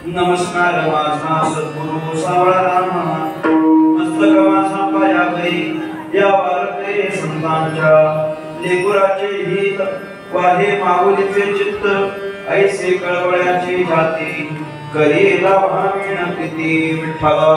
नमस्कार माझा सद्गुरु सावळा रामा, मस्तक माझा पाया गई या वारकरी संतांच्या, लेकुराचे हित वाहे माऊलीचे चित्त, ऐसे कळवळ्याची जाती करीला भाविण प्रीती. विठ्ठला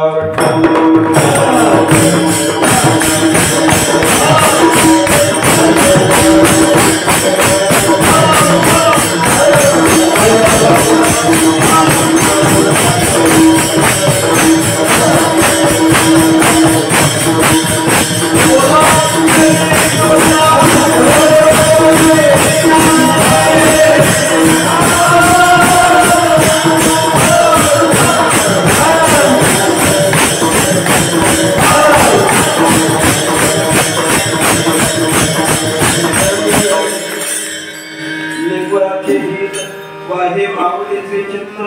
वाहे माऊलीचे चित्त,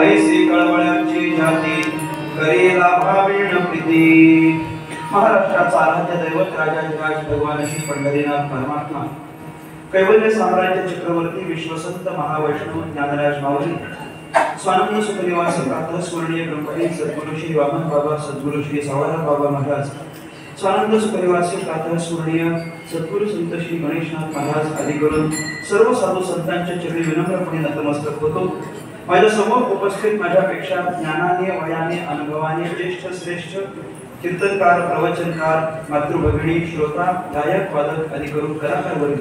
ऐसे कळवळ्याची जाती करीला भाविण प्रीती. महाराष्ट्राचा आराध्य दैवत राजाधिराज भगवान श्री पंढरीनाथ परमात्मा, कैवल्य साम्राज्य चक्रवर्ती विश्वसंत महावैष्णव ज्ञानराज माऊली, स्वानंद सुखनिवास प्रातः स्मरणीय गणपती सद्गुरु श्री वामन बाबा, सद्गुरु श्री सावळा बाबा महाराज, स्वानंद सुखनिवासी प्रातः स्मरणीय सद्गुरु संत श्री गणेशनाथ महाराज आदी करून सर्व साधू संतांच्या चरणी विनम्रपणे नतमस्तक होतो. माझ्या समोर उपस्थित माझ्यापेक्षा ज्ञानाने वयाने अनुभवाने ज्येष्ठ श्रेष्ठ कीर्तनकार प्रवचनकार मातृभगिनी श्रोता गायक वादक आदी करून कलाकार वर्ग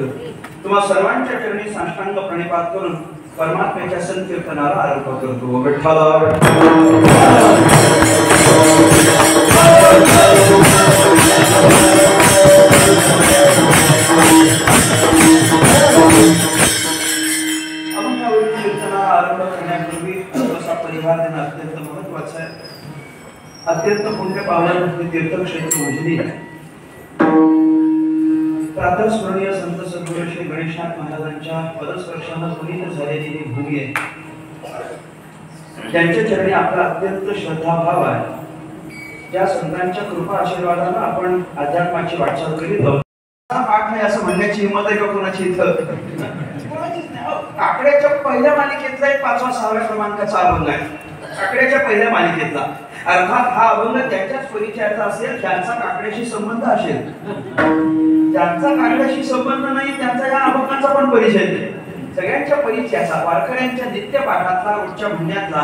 तुम्हा सर्वांच्या चरणी साष्टांग प्रणिपात करून परमात्म्याच्या संकीर्तनाला आरंभ करतो. विठ्ठला आरंभ करण्यापूर्वी परिवार देणं अत्यंत महत्वाचं आहे. अत्यंत पुण्य पावन तीर्थक्षेत्र उजनी प्रातः स्मरणीय संत सद्गुरु श्री गणेशनाथ महाराजांच्या पदस्पर्शाने पुनीत झालेली ही भूमी आहे. त्यांच्या चरणी आपला अत्यंत श्रद्धाभाव आहे. ज्या संतांच्या कृपा आशीर्वादाने आपण अध्यात्माची वाटचाल करीत आहोत. पाठ नाही असं म्हणण्याची हिंमत आहे का कोणाची इथं? काकड्याच्या पहिल्या मालिकेतला एक 5वा-6व्या क्रमांकाचा अभंग आहे. काकड्याच्या पहिल्या मालिकेतला, अर्थात हा अभंग त्यांच्याच परिचयाचा असेल ज्यांचा काकड्याशी संबंध असेल. ज्यांचा काकड्याशी संबंध नाही त्यांचा या अभंगाचा पण परिचय नाही. सगळ्यांच्या परिचयाचा, वारकऱ्यांच्या नित्य पाठातला, रोजच्या म्हणण्यातला,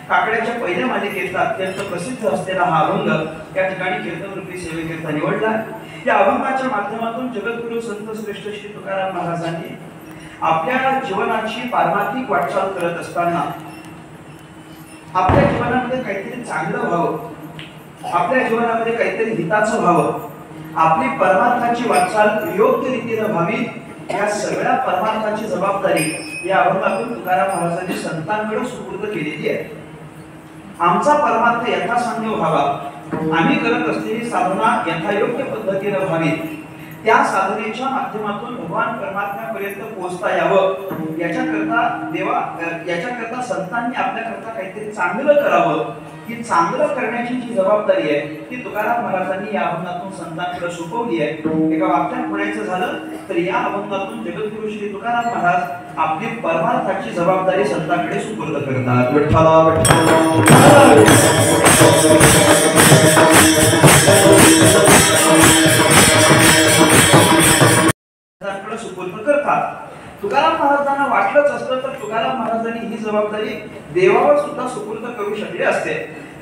काकड्याच्या पहिल्या मालिकेतला अत्यंत प्रसिद्ध असलेला हा अभंग या ठिकाणी कीर्तनरूपी सेवेकरिता निवडला. या अभंगाच्या माध्यमातून जगद्गुरु संत श्रेष्ठ श्री तुकाराम महाराजांनी आपल्या जीवनाची पारमार्थिक वाटचाल करत असताना आपल्या जीवनामध्ये काहीतरी चांगलं व्हावं, आपल्या जीवनामध्ये काहीतरी हिताचं व्हावं, आपली परमार्थाची वाटचाल योग्य रीतीने व्हावी, या सगळ्या परमार्थाची जबाबदारी या अभंगातून तुकाराम महाराजांनी संतांकडे सुपूर्द केलेली आहे. आमचा परमार्थ यथासांग व्हावा, आम्ही करत असलेली साधना यथायोग्य पद्धतीने व्हावी, त्या साधनेच्या माध्यमातून भगवान परमात्म्यापर्यंत पोहोचता यावं याच्याकरता संतांनी आपल्याकरता काहीतरी चांगलं करावं. ही चांगलं करण्याची जी जबाबदारी आहे ती तुकाराम महाराजांनी या अभंगातून संतांकडे सोपवली आहे. एका वाक्यात म्हणायचं झालं तर या अभंगातून जगद्गुरु श्री तुकाराम महाराज आपली परमार्थाची जबाबदारी संतांकडे सुपूर्द करतात. विठ्ठला सुपूर्द करतात. तुकाराम महाराजांना वाटलंच असतं तर तुकाराम महाराजांनी ही जबाबदारी देवावर सुद्धा सुपूर्द करू शकले असते.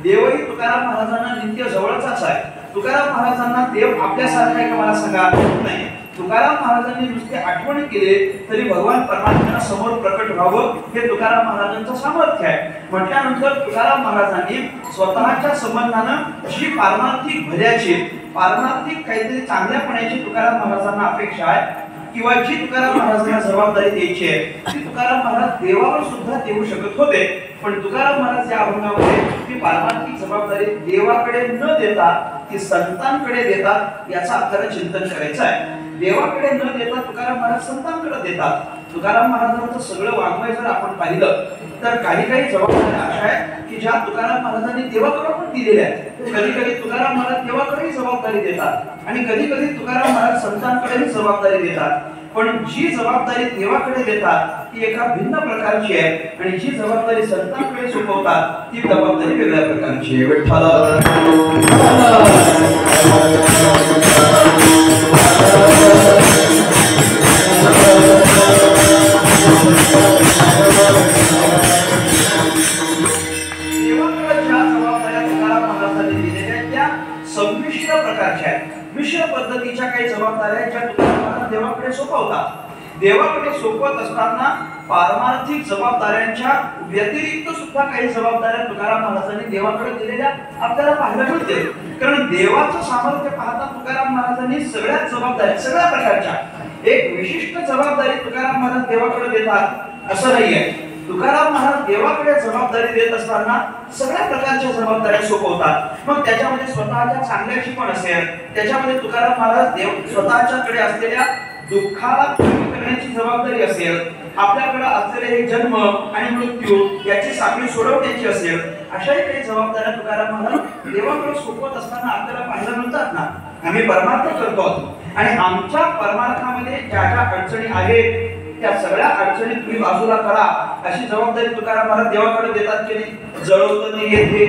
देवही तुकाराम महाराजांना नित्य जवळचाच आहे. तुकाराम महाराजांना देव आपल्यासारखा आहे का मला सांगा? नाही. तुकाराम महाराजांनी नुसते आठवण केले तरी भगवान परमात्म्याला समोर प्रकट व्हावं हे तुकाराम महाराजांचं सामर्थ्य आहे. म्हटल्यानंतर तुकाराम महाराजांनी स्वतःच्या संबंधानं जी पारमार्थिक भल्याची, पारमार्थिक काहीतरी चांगल्यापणाची तुकाराम महाराजांना अपेक्षा आहे किंवा जी तुकाराम महाराजांना जबाबदारी द्यायची आहे ती तुकाराम महाराज देवावर सुद्धा देऊ शकत होते. पण तुकाराम महाराज या अभंगामध्ये ती पारमार्थिक जबाबदारी देवाकडे न देता ती संतांकडे देतात. याचा आपल्याला चिंतन करायचं आहे. देवाकडे न देता तुकाराम महाराज संतांकडे देतात. तुकाराम महाराजांचं सगळं वाङ्मय जर आपण पाहिलं तर काही काही जबाबदाऱ्या अशा आहेत की ज्या तुकाराम महाराजांनी देवाकडे पण दिलेल्या आहेत. कधी कधी तुकाराम महाराज देवाकडेही जबाबदारी देतात आणि कधी कधी तुकाराम महाराज संतांकडेही जबाबदारी देतात. पण जी जबाबदारी देवाकडे देतात ती एका भिन्न प्रकारची आहे आणि जी जबाबदारी संतांकडे सोपवतात ती जबाबदारी वेगळ्या प्रकारची आहे. विठ्ठल संमिश्र प्रकारच्या मिश्र पद्धतीच्या काही जबाबदाऱ्या ज्या तुकाराम देवाकडे सोपवतात. देवाकडे सोपवत असताना पारमार्थिक जबाबदाऱ्यांच्या व्यतिरिक्त सुद्धा काही जबाबदाऱ्या तुकाराम महाराजांनी देवाकडे दिलेल्या आपल्याला पाहायला मिळते. कारण देवाचं सामर्थ्य पाहता तुकाराम महाराजांनी सगळ्याच जबाबदाऱ्या सगळ्या प्रकारच्या एक विशिष्ट जबाबदारी तुकाराम महाराज देवाकडे देतात असं नाहीये. तुकाराम महाराज देवाकडे जबाबदारी देत असताना सगळ्या प्रकारच्या जबाबदाऱ्या सोपवतात. मग त्याच्यामध्ये स्वतःच्या चांगल्याची पण असेल, त्याच्यामध्ये तुकाराम महाराज स्वतःच्याकडे असलेल्या दुःखाला कमी करण्याची जबाबदारी असेल, आपल्याकडे असलेले हे जन्म आणि मृत्यू याची साखळी सोडवण्याची असेल, अशाही काही जबाबदाऱ्या तुकाराम महाराज देवाकडे सोपवत असताना आपल्याला पाहायला मिळतात ना. आम्ही परमार्थ करतो आणि आमच्या परमार्थामध्ये ज्या ज्या अडचणी आहेत त्या सगळ्या अडचणी तुम्ही बाजूला करा अशी जबाबदारी तुकाराम महाराज देवाकडे देतात की नाही. जळवतनी येथे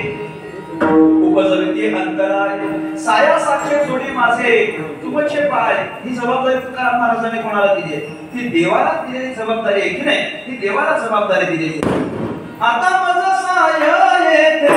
उपजविती अंतराय सायासाचे जोडी माझे तुमचे पाय ही जबाबदारी तुकाराम महाराजांनी कोणाला दिली आहे? ती देवाला दिलेली जबाबदारी आहे की नाही. ती देवाला जबाबदारी दिलेली आहे. आता माझा साया येथे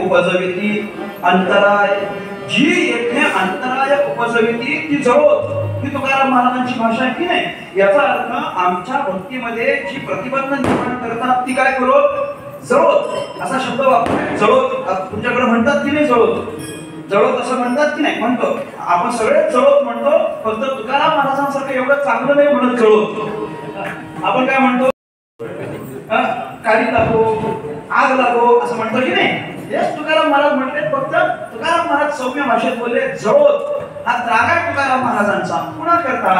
उपजविती अंतराय जी येथे अंतराय उपजविती ती जळोत ही तुकाराम महाराजांची भाषा आहे की नाही. याचा अर्थ आमच्या भक्तीमध्ये जी प्रतिबंध निर्माण करतात ती काय करोत जळोत असा शब्द वापरतो. जळोत तुमच्याकडे म्हणतात की नाही जळोत जळोत असं म्हणतात की नाही. म्हणतो आपण सगळेच जळोत म्हणतो फक्त तुकाराम महाराजांसारखं एवढं चांगलं नाही म्हणत जळोत. आपण काय म्हणतो काळी लागो आग लागो असं म्हणतो की नाही. हेच तुकाराम महाराज म्हटले. फक्त तुकाराम महाराज सौम्य भाषेत बोलले जळोत हा त्राग आहे तुकाराम महाराजांचा. पुन्हा करता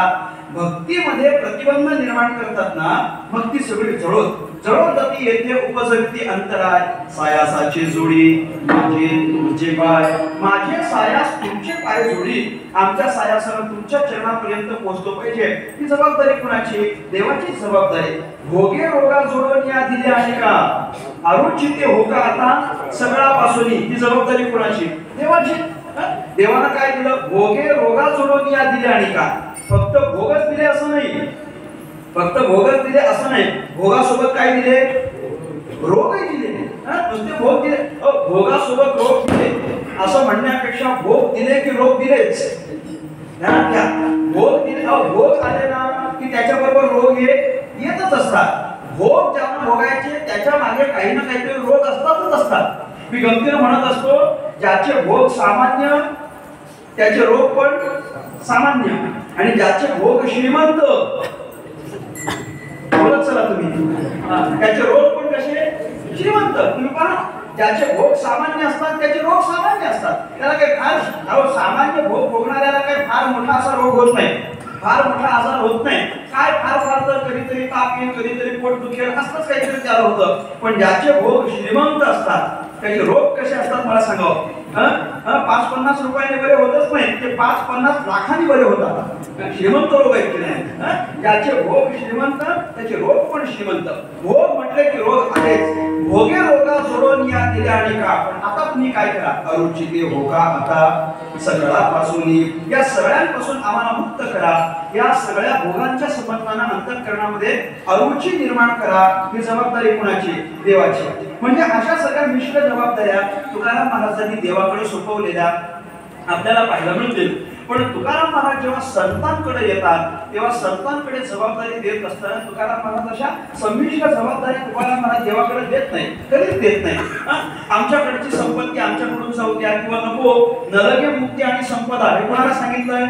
भक्तीमध्ये प्रतिबंध निर्माण करतात ना मग ती सगळी जळोत जळोदती येथे उपजती अंतराय सायासाची जोडी माझे तुमचे पाय माझे सायास तुमचे पाय जोडी आमच्या सायासह तुमच्या चरणापर्यंत पोहोचतो पाहिजे ही जबाबदारी कुणाची देवाची जबाबदारी भोगे रोगा जोडून या दिले आहे का अरुचिते होका आता सगळापासून ही जबाबदारी कुणाची देवाची देवानं काय दिलं भोगे रोगा जोडून या दिले आणि का फक्त भोगच दिले असं नाही फक्त भोगच दिले असं नाही भोगासोबत काय दिले रोगही दिले नुसते भोग दिले भोगासोबत रोग दिले असं म्हणण्यापेक्षा भोग दिले की रोग दिलेच ध्यानात घ्या भोग दिले भोग आले ना की त्याच्याबरोबर रोग हे येतच असतात भोग ज्यांना भोगायचे त्याच्या मागे काही ना काहीतरी रोग असतातच असतात मी गमतीनं म्हणत असतो ज्याचे भोग सामान्य त्याचे रोग पण सामान्य आणि ज्याचे भोग श्रीमंत बोलत चला तुम्ही त्याचे रोग पण कसे श्रीमंत तुम्ही पहा ज्याचे भोग सामान्य असतात त्याचे रोग सामान्य असतात त्याला काही फार सामान्य भोग भोगणाऱ्याला काही फार मोठा असा रोग होत नाही फार मोठा आजार होत नाही काय फार तर कधीतरी ताप येईल कधीतरी पोट दुखेल असंच काहीतरी त्याला होतं पण ज्याचे भोग श्रीमंत असतात त्याचे रोग कसे असतात मला सांगावं 5-50 रुपयाने बरे होतच नाही ते 5-50 लाखांनी बरे होतात श्रीमंत रोग आहेत की नाही ज्याचे भोग श्रीमंत त्याचे रोग पण श्रीमंत भोग म्हटले की रोग आहेच भोगे रोगा सोडून या दिल्या आणि का पण आता तुम्ही काय करा अरुचिते होका आता सगळ्यापासून या सगळ्यांपासून आम्हाला मुक्त करा या सगळ्या भोगांच्या संबंधांना अंतःकरणामध्ये अरुची निर्माण करा ही जबाबदारी कुणाची देवाची म्हणजे अशा सगळ्या मिश्र जबाबदाऱ्या तुकाराम महाराजांनी देवाकडे सोपवलेल्या आपल्याला पाहायला मिळतील पण तुकाराम महाराज जेव्हा संतांकडे येतात तेव्हा संतांकडे जबाबदारी देत असताना तुकाराम महाराज अशा संमिश्र जबाबदारी तुकाराम महाराज देवाकडे देत नाही कधीच देत नाही आमच्याकडची संपत्ती आमच्याकडून जाऊ द्या किंवा नको नरके मुक्ती आणि संपदा हे कोणाला सांगितलंय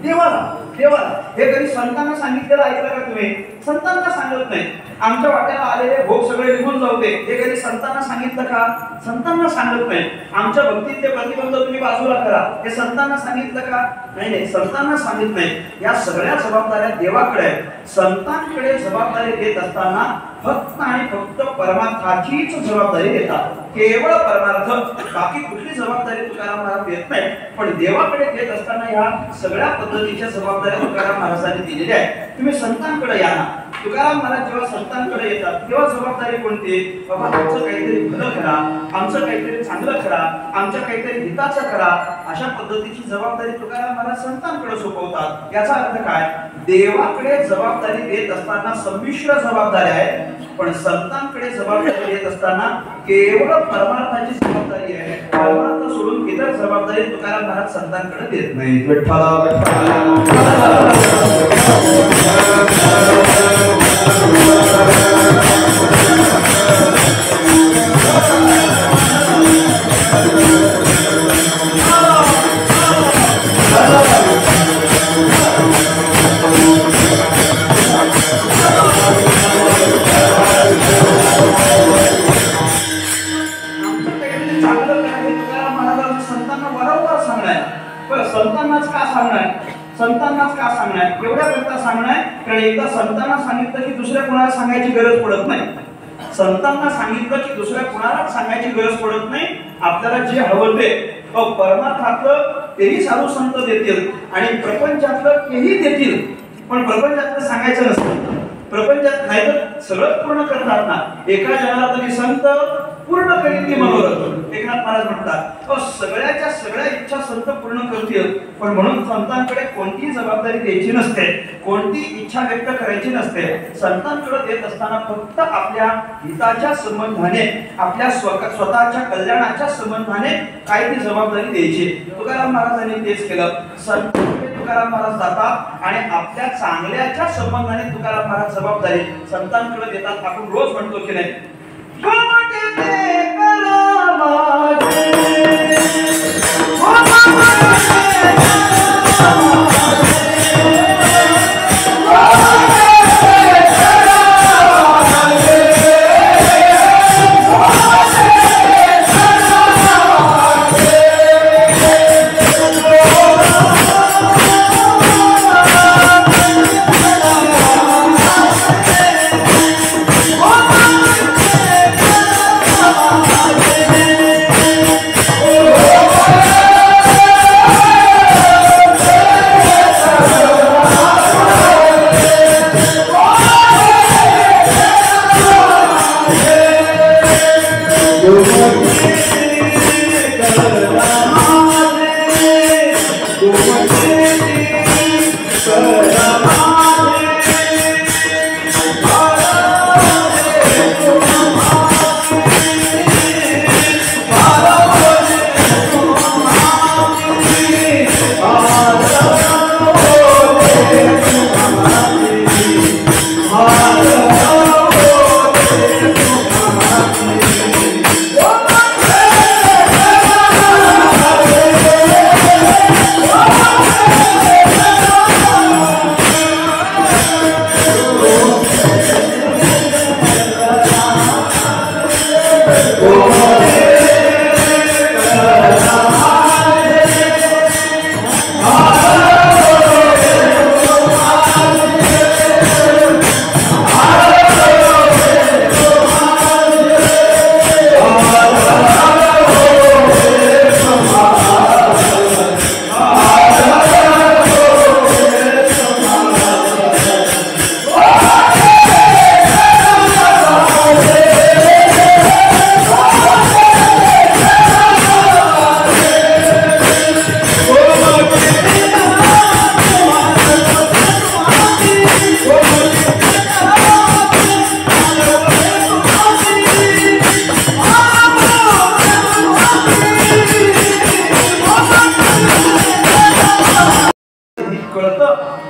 देवाला हे कधी संतांना सांगितलेलं ऐकलं का तुम्ही संतांना सांगत नाही आमच्या वाट्याला आलेले भोग सगळे निघून जाऊ दे हे कधी संतांना सांगितलं का संतांना सांगत नाही आमच्या भक्तीत ते प्रतिबंध तुम्ही बाजूला करा हे संतांना सांगितलं का नाही संतांना सांगित नाही या सगळ्या जबाबदाऱ्या देवाकडे आहेत संतांकडे जबाबदारी देत असताना फक्त आणि फक्त परमार्थाचीच जबाबदारी देतात केवळ परमार्थ बाकी कुठली जबाबदारी तुकाराम महाराज देत नाही पण देवाकडे देत असताना या सगळ्या पद्धतीच्या जबाबदाऱ्या तुकाराम महाराजांनी दिलेल्या आहेत तुम्ही संतांकडे या ना तुकाराम महाराज जेव्हा संतांकडे येतात तेव्हा जबाबदारी कोणती बाबा आमचं काहीतरी भलं करा आमचं काहीतरी चांगलं करा आमच्या काहीतरी हिताचं करा अशा पद्धतीची जबाबदारी तुकाराम महाराज संतांकडे सोपवतात याचा अर्थ काय देवाकडे जबाबदारी देत असताना संमिश्र जबाबदारी आहे पण संतांकडे जबाबदारी देत असताना केवळ परमार्थाची जबाबदारी आहे परमार्थ सोडून इतर जबाबदारी तुकाराम महाराज संतांकडे देत नाही संतांनाच का सांगणार एवढ्या करता सांगणार कारण एकदा संतांना सांगितलं की दुसऱ्या कुणाला सांगायची गरज पडत नाही संतांना सांगितलं की दुसऱ्या कुणाला सांगायची गरज पडत नाही आपल्याला जे हवं ते परमार्थातलं तेही साधू संत देतील आणि प्रपंचातलं तेही देतील पण प्रपंचातलं सांगायचं नसतं प्रपंचात नाहीतर सगळं पूर्ण करतात ना एका जनार्दनी संत पूर्ण करीत ती मनोरथ एकनाथ महाराज म्हणतात सगळ्याच्या सगळ्या इच्छा संत पूर्ण करतील पण म्हणून संतांकडे कोणतीही जबाबदारी द्यायची नसते कोणती इच्छा व्यक्त करायची नसते संतांकडे देत असताना फक्त आपल्या हिताच्या संबंधाने आपल्या स्वतःच्या कल्याणाच्या संबंधाने काय ती जबाबदारी द्यायची तुकाराम महाराजांनी तेच केलं संतांकडे तुकाराम महाराज जातात आणि आपल्या चांगल्याच्या संबंधाने तुकाराम महाराज जबाबदारी संतांकडे देतात आपण रोज म्हणतो की नाही Oh,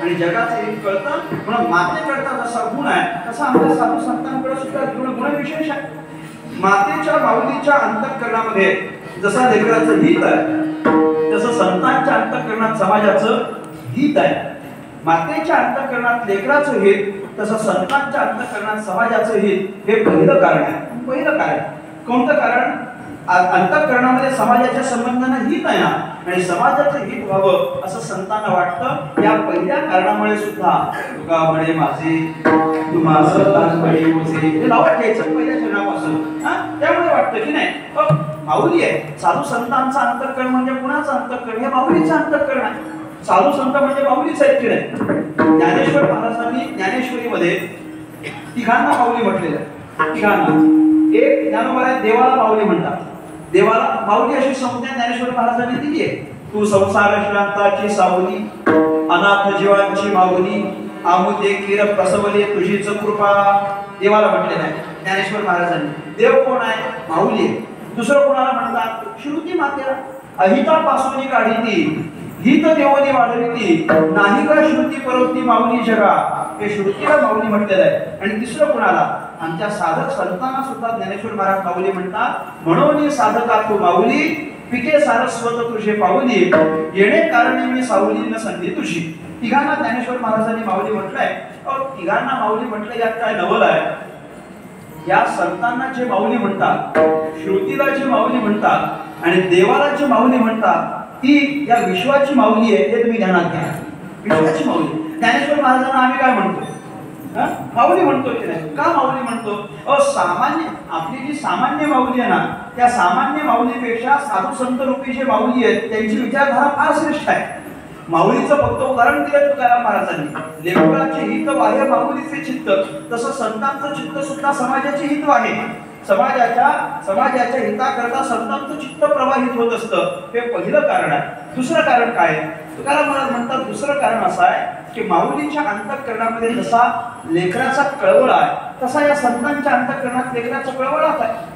आणि जगाचं हित कळतं. म्हणून मातेकरता जसा गुण आहे तसा आमच्या साधू संतांकडे सुद्धा गुण विशेष आहे. मातेच्या माऊलीच्या अंतःकरणामध्ये जसा लेकराचं हित आहे तसं संतांच्या अंतःकरणात समाजाचं हित आहे. मातेच्या अंतःकरणात लेकराचं हित तसं संतांच्या अंतःकरणात समाजाचं हित हे पहिलं कारण आहे. पहिलं कारण कोणतं कारण? अंतःकरणामध्ये समाजाच्या संबंधानं हित आहे ना आणि समाजाचं हित व्हावं असं संतांना वाटतं. या पहिल्या कारणामुळे सुद्धा तुका म्हणे माझे तू माझं लहानपणी होते हे लावत घ्यायचं पहिल्या क्षणापासून. त्यामुळे वाटतं की नाही माऊली आहे. साधू संतांचं अंतःकरण म्हणजे कुणाचं अंतःकरण? हे माऊलीचं अंतःकरण आहे. साधू संत म्हणजे माऊलीच आहेत की नाही? ज्ञानेश्वर महाराजांनी ज्ञानेश्वरीमध्ये तिघांना माऊली म्हटलेलं आहे. तिघांना एक ज्ञानोबा देवाला माऊली म्हणतात. देवाला माऊली अशी संज्ञा ज्ञानेश्वर महाराजांनी दिली आहे. तू संसार श्रांताची सावली अनाथ जीवांची माऊली आमुदे किर प्रसवले तुझीच कृपा देवाला म्हटलेलं आहे ज्ञानेश्वर महाराजांनी. देव कोण आहे? माऊली आहे. दुसरं कोणाला म्हणतात? श्रुती मातेला. अहितापासून काढीती हित देवनी वाढविती नाही का श्रुती परवती माऊली जगा हे श्रुतीला माऊली म्हटलेलं आहे. आणि तिसरं कोणाला? आमच्या साधक संतांना सुद्धा ज्ञानेश्वर महाराज माऊली म्हणतात. म्हणून साधका तू माऊली पिके सारस्वत तुझे पाऊली येणे कारणे मी सावली न संधी तुझी. तिघांना ज्ञानेश्वर महाराजांनी माऊली म्हटलंय. तिघांना माऊली म्हटलं यात काय नवल आहे? या संतांना जे माऊली म्हणतात, श्रुतीला जे माऊली म्हणतात आणि देवाला जे माऊली म्हणतात ती या विश्वाची माऊली आहे. हे तुम्ही ध्यानात घ्या. विश्वाची माऊली. ज्ञानेश्वर महाराजांना आम्ही काय म्हणतो? माऊली म्हणतो की नाही? का माऊली म्हणतो? सामान्य आपली जी सामान्य माऊली आहे ना त्या सामान्य माऊलीपेक्षा साधू संत रूपी जे माऊली आहेत त्यांची विचारधारा फार श्रेष्ठ आहे. माऊलीचं फक्त उदाहरण दिलं तुकाराम महाराजांनी. लेकराचे हित बाह्य माऊलीचे चित्त तसं संतांचं चित्त सुद्धा समाजाचे हित आहे. समाजाच्या हिताकरता संतांचं चित्त प्रवाहित होत असतं. हे पहिलं कारण आहे. दुसरं कारण काय? तुकाराम महाराज म्हणतात दुसरं कारण असं आहे की माऊलीच्या अंतःकरणामध्ये जसा लेकराचा कळवळ आहे तसा या संतांच्या अंतःकरणात लेकराचा कळवळाच आहे.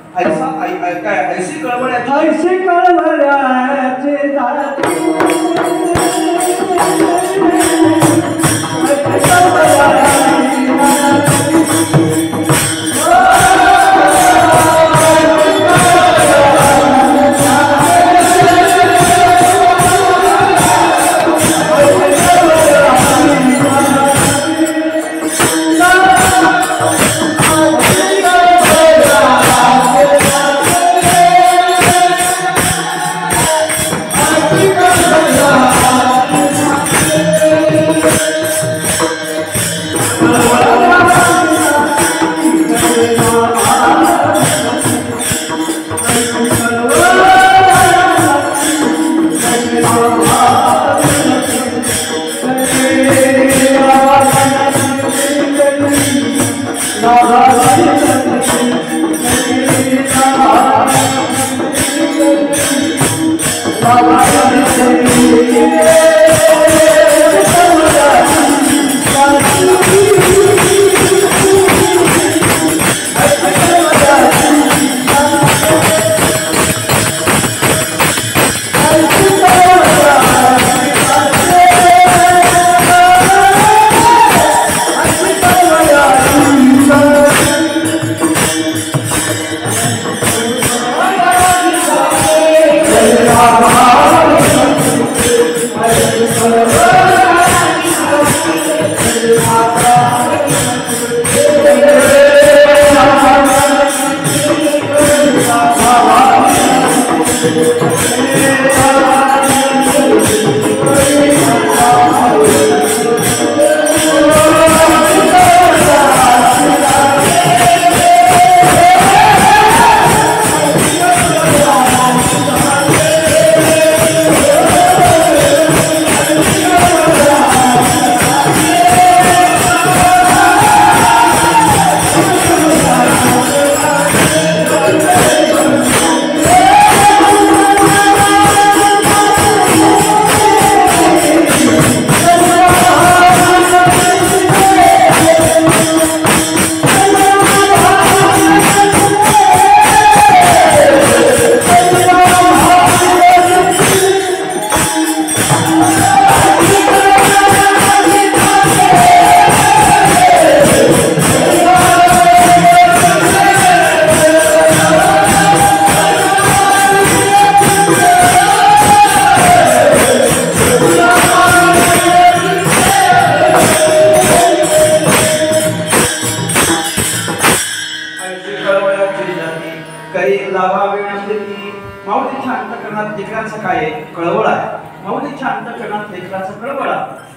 ऐसी कळवळ्याचे Happy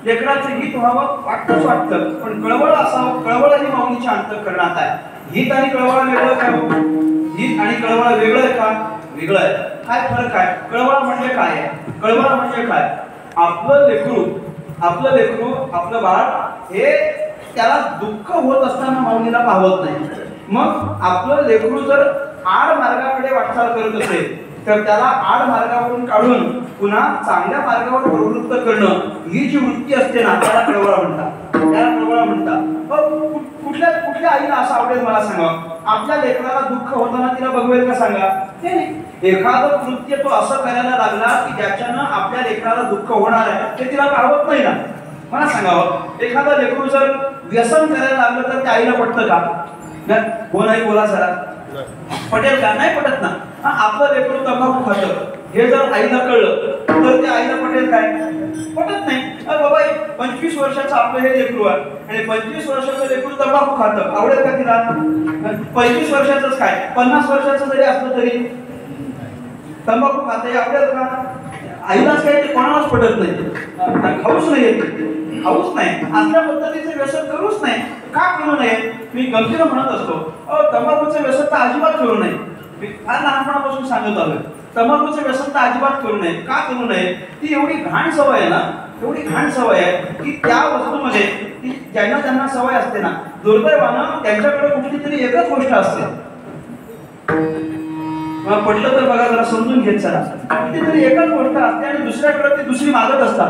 लेकराचं गीत व्हावं वाटतंच वाटतं, पण कळवळ असावं. कळवळ आणि माऊलीच्या अंतःकरणात आहे. गीत आणि कळवळ वेगळं का? गीत आणि कळवळ वेगळं आहे का? वेगळं आहे. काय फरक आहे? कळवळ म्हणजे काय आहे? कळवळ म्हणजे काय? आपलं लेकरू आपलं बाळ हे त्याला दुःख होत असताना माऊलीला पाहत नाही. मग आपलं लेकरू जर आड मार्गाकडे वाटचाल करत असेल तर त्याला आड मार्गावरून काढून पुन्हा चांगल्या मार्गावर प्रवृत्त करणं, ही जी वृत्ती असते ना, त्याला कळवळा म्हणतात. त्याला कळवळा म्हणतात. कुठल्या आईला असं आवडेल मला सांगा? आपल्या लेकराला दुःख होताना तिला बघवेल का सांगा? एखादं कृत्य तो असं करायला लागला की ज्याच्यानं आपल्या लेकराला दुःख होणार आहे ते तिला पाहत नाही ना. मला सांगावं, एखादं लेकरू जर व्यसन करायला लागलं तर त्या आईला पटतं का? हो नाही बोला जरा. पटेल का? नाही पटत ना. आपलं लेकरू तंबाखू खातं हे जर आईला कळलं तर त्या आईला पटेल काय? पटत नाही. बाबा 25 वर्षाचं आपलं हे लेकरू आहे आणि 25 वर्षाचं लेकरू तंबाखू खातं, आवडेल का तिला? 25 वर्षाचंच काय, 50 वर्षाचं जरी असलं तरी तंबाखू खातं आवडेल का? आईलाच काय, ते कोणालाच पटत नाही. खाऊच नाही, खाऊच नाही. असल्या पद्धतीचं व्यसन करूच नाही. का करू नये? मी गमतीनं म्हणत असतो, तंबाखूचं व्यसन तर अजिबात करू नये. मी फार लहानपणापासून सांगत आलोय, तंबाखूचं व्यसन तर अजिबात करू नये. का करू नये? ती एवढी घाण सवय आहे ना, एवढी घाण सवय आहे की त्या वस्तूमध्ये ज्यांना त्यांना सवय असते ना, दुर्दैवानं त्यांच्याकडे कुठली तरी एकच गोष्ट असते. पटलं तर बघा, जरा समजून घेत चला. कुठलीतरी एकच गोष्ट असते आणि दुसऱ्याकडे ती दुसरी मागत असतात.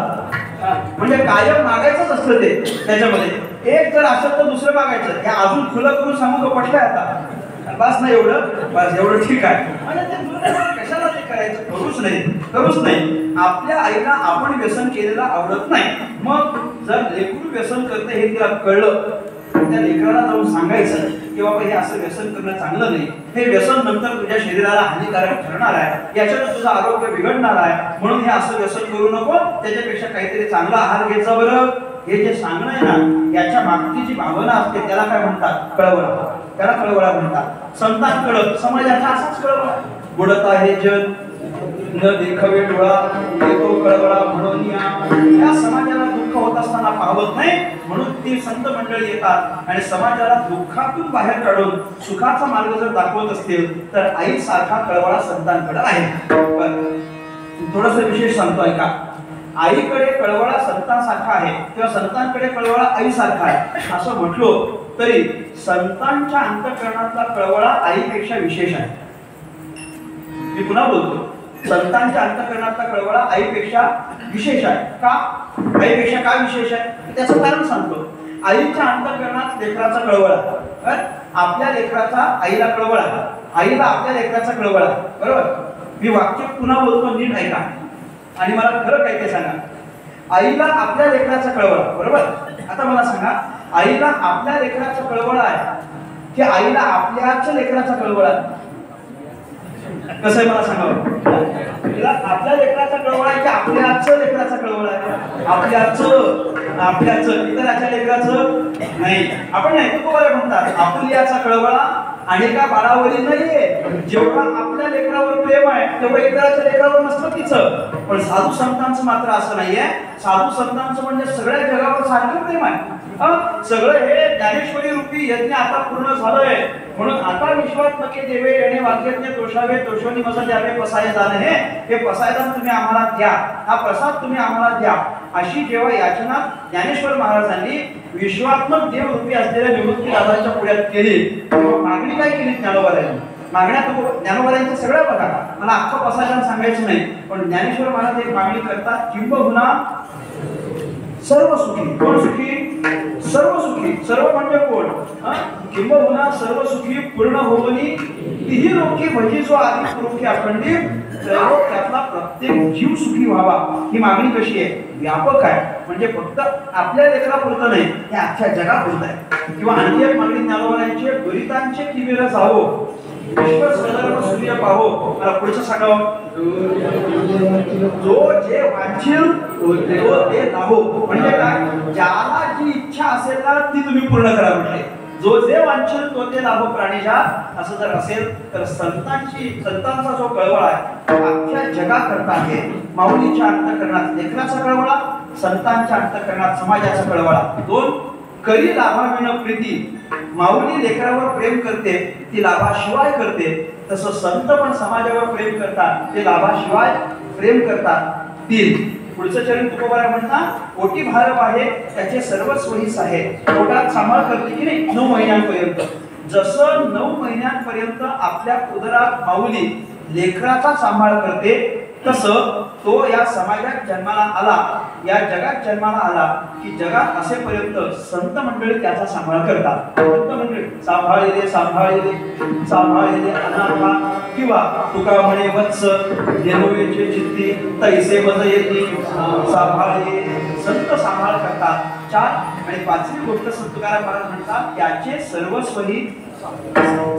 म्हणजे कायम मागायचंच असतं ते. त्याच्यामध्ये एक जर असेल तर दुसरं मागायचं. हे अजून खुलं करून सांगू का? पटलंय आता? बस ना एवढं, बस एवढं ठीक आहे. म्हणजे ते कशाला ते करायचं? करूच नाही. आपल्या आईला आपण व्यसन केलेलं आवडत नाही. मग जर लेकरू व्यसन करते हे तिला कळलं, त्या लेकराला जाऊन सांगायचं की बाबा हे असं व्यसन करणं चांगलं नाही. हे व्यसन नंतर तुझ्या शरीराला हानिकारक ठरणार आहे, याच्यानं तुझं आरोग्य बिघडणार आहे, म्हणून हे असं व्यसन करू नको. त्याच्यापेक्षा काहीतरी चांगला आहार घ्यायचा बरं. हे जे सांगणं आहे ना, याच्या मागची जी भावना असते त्याला काय म्हणतात? कळवळा. त्याला कळवळा म्हणतात. संतांकडं समाजाचा असाच कळवळा. बुडत आहे जग न देखवे डोळा, येतो कळवळा म्हणून या समाजाला दुःख होत असताना पाहत नाही, म्हणून ती संत मंडळी येतात आणि समाजाला दुःखातून बाहेर काढून सुखाचा मार्ग जर दाखवत असतील तर आई सारखा कळवळा संतांकडे आहे. थोडस विशेष सांगतो ऐका. आईकडे कळवळा संतांसारखा आहे किंवा संतांकडे कळवळा आईसारखा आहे असं म्हटलो तरी संतांच्या अंतःकरणातला कळवळा आईपेक्षा विशेष आहे. मी पुन्हा बोलतो, संतांच्या अंतःकरणातला कळवळा आईपेक्षा विशेष आहे. का? आईपेक्षा का विशेष आहे त्याचं कारण सांगतो. आईच्या अंतःकरणात लेकराचा कळवळा, आपल्या लेकराचा आईला कळवळा, आईला आपल्या लेकराचा कळवळा. बरोबर? मी वाक्य पुन्हा बोलतो, नीट ऐका आणि मला खरं काय ते सांगा. आईला आपल्या लेकराचा कळवळा, बरोबर? आता मला सांगा, आईला आपल्या लेकराचा कळवळा आहे की आईला आपल्याच लेकराचा कळवळा आहे? कसं आहे मला सांगावं? तिला आपल्या लेकराचा कळवळा आहे की आपल्याच लेकराचा कळवळा आहे? आपल्याच. इतराच्या लेकराचं नाही. आपण नाही, तो बरं म्हणतात आपल्याचा कळवळा अनेका बाळावरील नाहीये. जेवढा आपल्या लेकरावर प्रेम आहे तेवढं इतराच्या लेकरावर नसतं तिचं. पण साधू संतांचं मात्र असं नाहीये. साधू संतांचं म्हणजे सगळ्या जगावर सारखं प्रेम आहे. सगळं हे ज्ञानेश्वरी रूपी यज्ञ आता पूर्ण झालंय. म्हणून आता विश्वात्मके देवे येणे वाक्यज्ञ दोषावे दोषोनी मज द्यावे पसायदान. हे पसायदान तुम्ही आम्हाला द्या, हा प्रसाद तुम्ही आम्हाला द्या, अशी जेव्हा याचना ज्ञानेश्वर महाराजांनी विश्वात्मक देव रूपी असलेल्या निवृत्ती राजांच्या पुढ्यात केली, मागणी काय केली ज्ञानोबारांनी? मागण्या ज्ञानोबारांच्या सगळ्या बघा, मला अख्खं पसायदान सांगायचं नाही, पण ज्ञानेश्वर महाराज एक मागणी करतात, किंबहुना सर्व सुखी. कोण सुखी? सर्व सुखी. सर्व म्हणजे कोण? किंबहुना सर्व सुखी पूर्ण होवनी तीही लोके भजी जो आधी पुरुषी अखंडित त्यातला प्रत्येक जीव सुखी व्हावा. ही मागणी कशी आहे? व्यापक आहे. म्हणजे फक्त आपल्या लेकरापुरतं नाही, हे अख्ख्या जगापुरतं आहे. किंवा आणखी एक मागणी ज्ञानोबारांची, दुरितांचे किवीर जावो विश्व सदर्भ सूर्य पाहो. मला पुढचं सांगावं, जो जे वांछील तो ते लाभो. म्हणजे काय? ज्याला जी इच्छा असेल ना ती तुम्ही पूर्ण करा म्हटले. जो जे वांछील तो ते लाभो प्राणीजा. असं जर असेल तर संतांचा जो कळवळा आहे अख्ख्या जगाकरता आहे. माऊलीच्या अंतःकरणात लेकराचा कळवळा, संतांच्या अंतःकरणात समाजाचा कळवळा. दोन, करी लाभाविन प्रीती. माऊली लेकरावर प्रेम करते, ती लाभाशिवाय करते. तसं संत पण समाजावर प्रेम करतात, ते लाभाशिवाय प्रेम करतात. तीन, पुढचं चरण तुकोबारा म्हणतात, पोटी भारव आहे त्याचे सर्व सोयीस आहे. पोटात सांभाळ करते की नाही 9 महिन्यांपर्यंत. जसं 9 महिन्यांपर्यंत आपल्या उदरात माऊली लेकराचा सांभाळ करते, तसं तो या समाजात जन्माला आला, या जगात जन्माला आला की जगात असेपर्यंत संत मंडळी त्याचा सांभाळ करतात. संत मंडळी सांभाळिले सांभाळिले सांभाळिले अनाथा, किंवा तुका म्हणे वत्स देनोवेचे चित्ती तैसे मज येती सांभाळिले. संत सांभाळ करतात. 4 आणि 5वी गोष्ट संत तुकाराम महाराज म्हणतात, त्याचे सर्वस्वही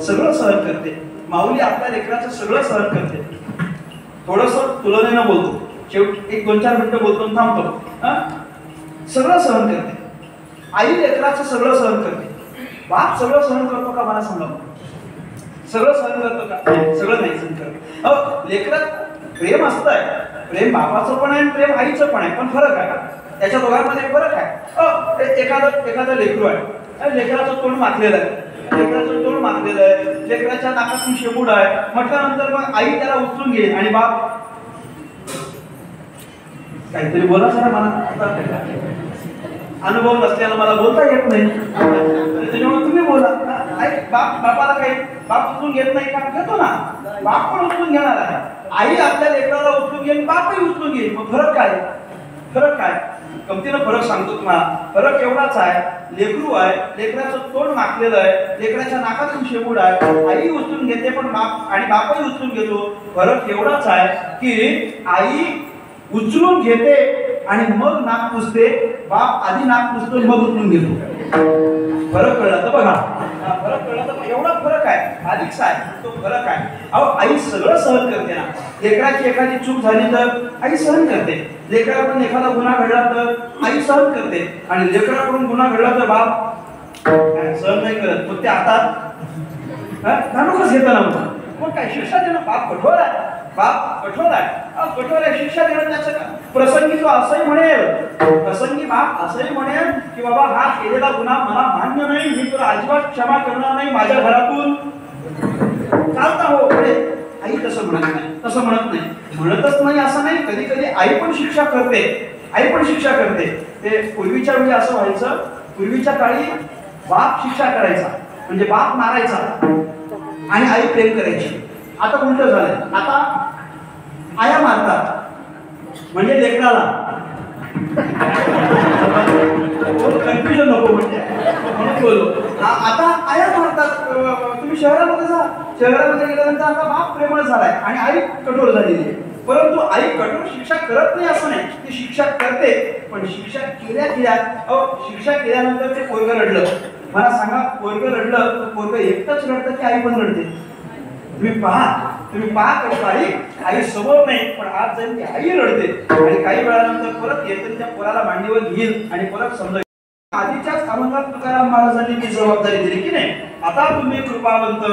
सगळं सहन करते. माऊली आपल्या लेकराचं सगळं सहन करते. थोडस तुलनेनं बोलतो, शेवटी 1-2-4 मिनिटं बोलतो थांबतो. सगळं सहन करते. आई लेकराचं सगळं सहन करते. बाप सगळं सहन करतो का? मला सांगा. सगळं सहन करतो का? सगळं नाही सहन करत. लेकरात प्रेम असतंय, प्रेम बापाचं पण आहे आणि प्रेम आईचं पण आहे, पण फरक आहे. त्याच्या दोघांमध्ये फरक आहे. एखादं लेकरू आहे, लेकराचं तोंड माखलेलं आहे, लेकराचं तोंड माखलेलं आहे, लेकराच्या नाकातून शेपूड आहे म्हटल्यानंतर मग आई त्याला उचलून घेईल आणि बाप काहीतरी बोला सर, मला अनुभव नसल्याला मला बोलता येत नाही, त्याच्यामुळे तुम्ही बोला. बापाला काही बाप उचलून घेत नाही का? घेतो ना, बाप पण उचलून घेणार आहे. आई आपल्या लेकराला उचलून घेईल, बापही उचलून घेईल. मग फरक काय? फरक काय? गमतीनं फरक सांगतो तुम्हाला. फरक एवढाच आहे, लेकरू आहे, लेकराचं तोंड माखलेलं आहे, लेकराच्या नाकातून शेपूड आहे, आई उचलून घेते पण बाप आणि बापही उचलून घेतो. फरक एवढाच आहे की आई उचलून घेते आणि मग नाक पुसते, बाप आधी नाक पुसतो मग उचलून घेतो. फरक कळला तर बघा, फरक कळला तर एवढा फरक आहे, अधिकच आहे तो फरक आहे. अहो, आई सगळं सहन करते ना. लेकराची एखादी चूक झाली तर आई सहन करते, लेकराकडून एखादा गुन्हा घडला तर आई सहन करते, आणि लेकराकडून गुन्हा घडला तर बाप सहन नाही करत. मग ते आता धानुकच घेताना मग काय शिक्षा देणं? बाप कठोर आहे, बाप कठोर आहे, कठोर आहे. शिक्षा देणं त्याचं प्रसंगी तो असंही म्हणेल, प्रसंगी बाप असंही म्हणेल की बाबा हा केलेला गुन्हा मला मान्य नाही, मी तुला अजिबात क्षमा करणार नाही, माझ्या घरातून चालता हो. आई तसं म्हणत नाही, तसं म्हणत नाही, म्हणतच नाही असं नाही. कधी कधी आई पण शिक्षा करते, आई पण शिक्षा करते. ते पूर्वीच्या वेळी असं व्हायचं, पूर्वीच्या काळी बाप शिक्षा करायचा म्हणजे बाप मारायचा आणि आई प्रेम करायची. आता उलट झालंय, आता आया मारतात म्हणजे लेकराला. कन्फ्युजन नको म्हणजे म्हणून बोललो. आता आया मारतात. तुम्ही शहरामध्ये जा, शहरामध्ये गेल्यानंतर आता बाप प्रेमळ झालाय आणि आई कठोर झालेली आहे. परंतु आई कठोर शिक्षा करत नाही असं नाही, ती शिक्षा करते. पण शिक्षा केल्या शिक्षा केल्यानंतर ते पोरगं रडलं. मला सांगा, पोरगं रडलं तर पोरगं एकटंच रडतं की आई पण रडते? तुम्ही पहा कधी आई समोर नाही, पण आज जाईल ती आई रडते आणि काही वेळानंतर परत येते त्या पोराला मांडीवर घेईल आणि परत समजा. आधीच्याच अभंगात तुकाराम महाराजांनी ती जबाबदारी दिली की नाही. आता तुम्ही कृपावंत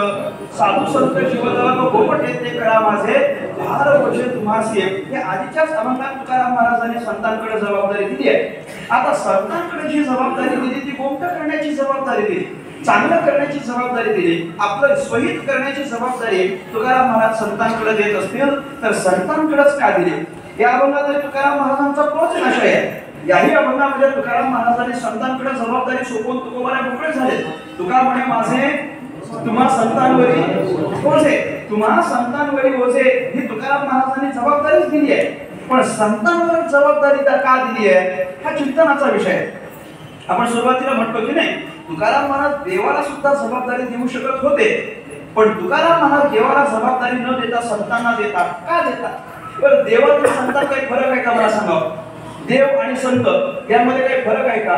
साधू संत जीवलग गोपटे ते कळा माझे फार वर्षे तुम्हासी. हे आधीच्याच अभंगात तुकाराम महाराजांनी संतांकडे जबाबदारी दिली आहे. आता संतांकडे जी जबाबदारी दिली ती गोप्य करण्याची जबाबदारी दिली, चांगलं करण्याची जबाबदारी दिली, आपलं स्वहित करण्याची जबाबदारी तुकाराम महाराज संतांकडे देत असतील तर संतांकडेच का दिली? या अभंगामध्ये तुकाराम महाराजांचा तोच आशय आहे. याही अभंगामध्ये तुकाराम महाराजांनी संतांकडे जबाबदारी सोपवून तुकोबाला मोकळे झाले. तुका म्हणे माझे तुम्हा संतांवरी ओझे, तुम्हा संतांवरी ओझे ही तुकाराम महाराजांनी जबाबदारीच दिली आहे. पण संतांवर जबाबदारी तर का दिली आहे हा चिंतनाचा विषय आहे. आपण सुरुवातीला म्हटलो की नाही, तुकाराम महाराज देवाला सुद्धा जबाबदारी देऊ शकत होते, पण तुकाराम महाराज देवाला जबाबदारी न देता संतांना देतात. का देतात? बरं, देवातील संतांत काही फरक आहे का मला सांगावं? देव आणि संत यामध्ये काही फरक आहे का?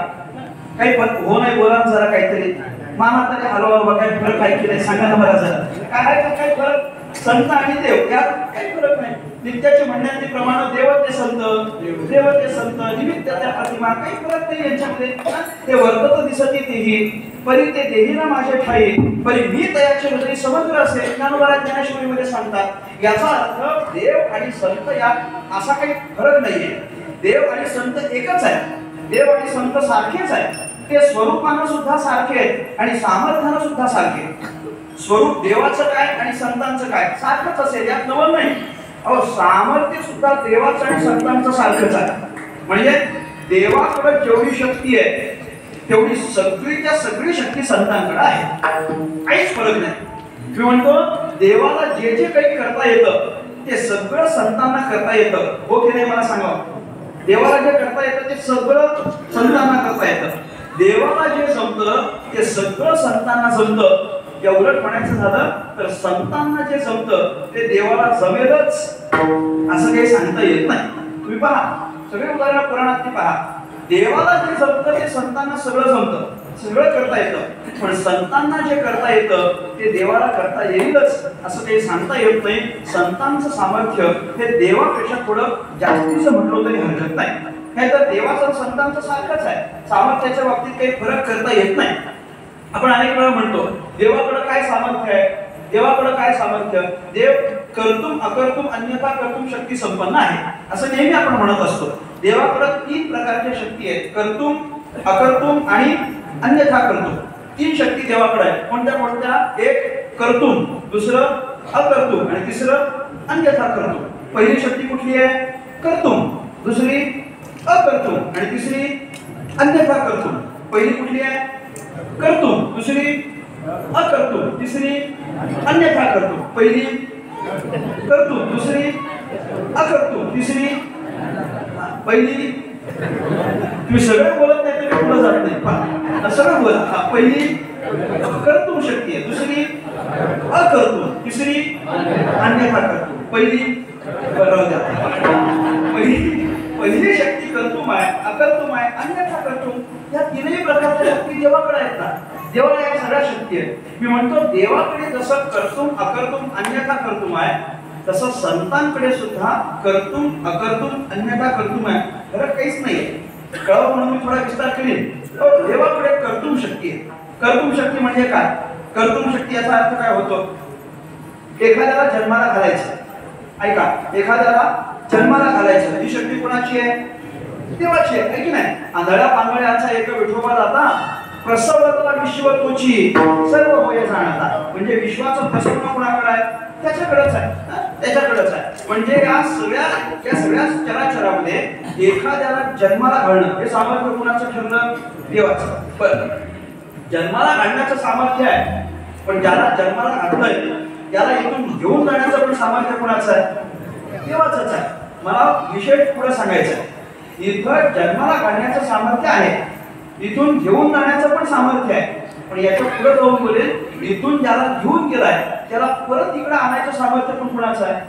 काही फरक हो नाही बोला जरा, काहीतरी माना तरी हलवा बाबा, काही फरक आहे की नाही सांगा ना मला जरा. काय आहे का काही फरक? संत आणि देव यात काही फरक नाही. नित्याचे म्हणण्याचे प्रमाण देव ते संत, देव ते संत, निमित्त त्या प्रतिमा, काही फरक नाही यांच्यामध्ये. ते वर्तत दिसती तेही परी ते देही ना माझे ठाई परी मी तयाचे हृदय समुद्र असे ज्ञानोबा ज्ञानेश्वरीमध्ये सांगतात. याचा अर्थ देव आणि संत यात असा काही फरक नाहीये. देव आणि संत एकच आहे. देव आणि संत सारखेच आहे. ते स्वरूपानं सुद्धा सारखे आहेत आणि सामर्थ्यानं सुद्धा सारखे. स्वरूप देवाचं काय आणि संतांचं काय सारखंच असेल, यात नवल नाही. अहो, सामर्थ्य सुद्धा देवाचं आणि संतांचं सारखंच आहे. म्हणजे देवाकडे जेवढी शक्ती आहे तेवढी सगळीच्या सगळी शक्ती संतांकडे आहे. काहीच फरक नाही. मी म्हणतो देवाला जे जे काही करता येतं ते सगळं संतांना करता येतं. हो की नाही मला सांगा? देवाला जे करता येतं ते सगळं संतांना करता येतं. देवाला जे जमतं ते सगळं संतांना जमतं. या उलट म्हणायचं झालं तर संतांना जे जमतं ते देवाला जमेलच असं काही सांगता येत नाही. तुम्ही पहा, सगळे उदाहरण पुराणातली पहा. देवाला जे जमतं ते संतांना सगळं जमतं, सगळं करता येतं. पण संतांना जे करता येतं ते देवाला करता येईलच असं काही सांगता येत नाही. संतांचं सामर्थ्य हे देवापेक्षा थोडं जास्तीचं म्हटलं तरी हरकत नाही. हे तर देवाचं संतांचं सारखंच आहे. सामर्थ्याच्या बाबतीत काही फरक करता येत नाही. आपण अनेक वेळा म्हणतो देवाकडे काय सामर्थ्य आहे, देवाकडे काय सामर्थ्य? देव कर्तुम अकर्तुम अन्यथा कर्तुम शक्ती संपन्न आहे असं नेहमी आपण म्हणत असतो. देवाकडे 3 प्रकारच्या शक्ती आहेत, कर्तुम, अकर्तुम आणि अन्यथा कर्तुम. 3 शक्ती देवाकडे आहेत. कोणत्या कोणत्या? एक कर्तुम, दुसरं अकर्तुम आणि तिसरं अन्यथा कर्तुम. पहिली शक्ती कुठली आहे? कर्तुम. दुसरी अकर्तुम आणि तिसरी अन्यथा कर्तुम. पहिली कुठली आहे? कर्तुम. दुसरी अकर्तुम. तिसरी अन्यथा कर्तुम. पहिली कर्तुम, दुसरी अकर्तुम, तिसरी पहिली. तुम्ही सगळं बोलत नाही तरी पुढे जात नाही. सगळं बोला. पहिली कर्तुम शक्ती आहे, दुसरी अकर्तुम, तिसरी अन्यथा कर्तुम, पहिली पहिली शक्ती कर्तुम आहे, अकर्तुम आहे, अन्यथा कर्तुम. या 3ही प्रकारच्या शक्ती देवाकडे आहेत ना. देवाला या सगळ्या शक्ती आहेत. मी म्हणतो देवाकडे जसं कर्तुम, अकर्तुम, अन्यथा कर्तुम आहे तसं संतांकडे सुद्धा कर्तुम, अकर्तुम, अन्यथा कर्तुम आहे. फरक काहीच नाहीये. कळव म्हणून मी थोडा विस्तार करेन. देवाकडे कर्तुम शक्ती आहे. कर्तुम शक्ती म्हणजे काय? कर्तुम शक्ती याचा अर्थ काय होतो? एखाद्याला जन्माला घालायचं. ऐका, एखाद्याला जन्माला घालायचं ही शक्ती कोणाची आहे? देवाची आहे की नाही? आंधळ्या पांगळ्याचा एक विठोबा जाता प्रसवतला विश्व तोची सर्व होय जाणता. म्हणजे विश्वाचं प्रसवण कोणाकडे आहे? त्याच्याकडेच आहे. त्याच्याकडेच आहे. म्हणजे या सगळ्या चराचरामध्ये एखाद्याला जन्माला घालणं हे सामर्थ्य कोणाचं ठरलं? देवाचं. पण जन्माला घालण्याचं सामर्थ्य आहे, पण ज्याला जन्माला घातलंय त्याला इथून घेऊन जाण्याचं पण सामर्थ्य कोणाचं आहे? देवाचंच आहे. मला विशेष पुढे सांगायचं आहे. इथं जन्माला घालण्याचं सामर्थ्य आहे, इथून घेऊन जाण्याचं पण सामर्थ्य आहे. पण याच्या पुढे जाऊन बोलेल, इथून ज्याला घेऊन गेलाय त्याला परत इकडे आणायचं सामर्थ्य पण कोणाचं आहे?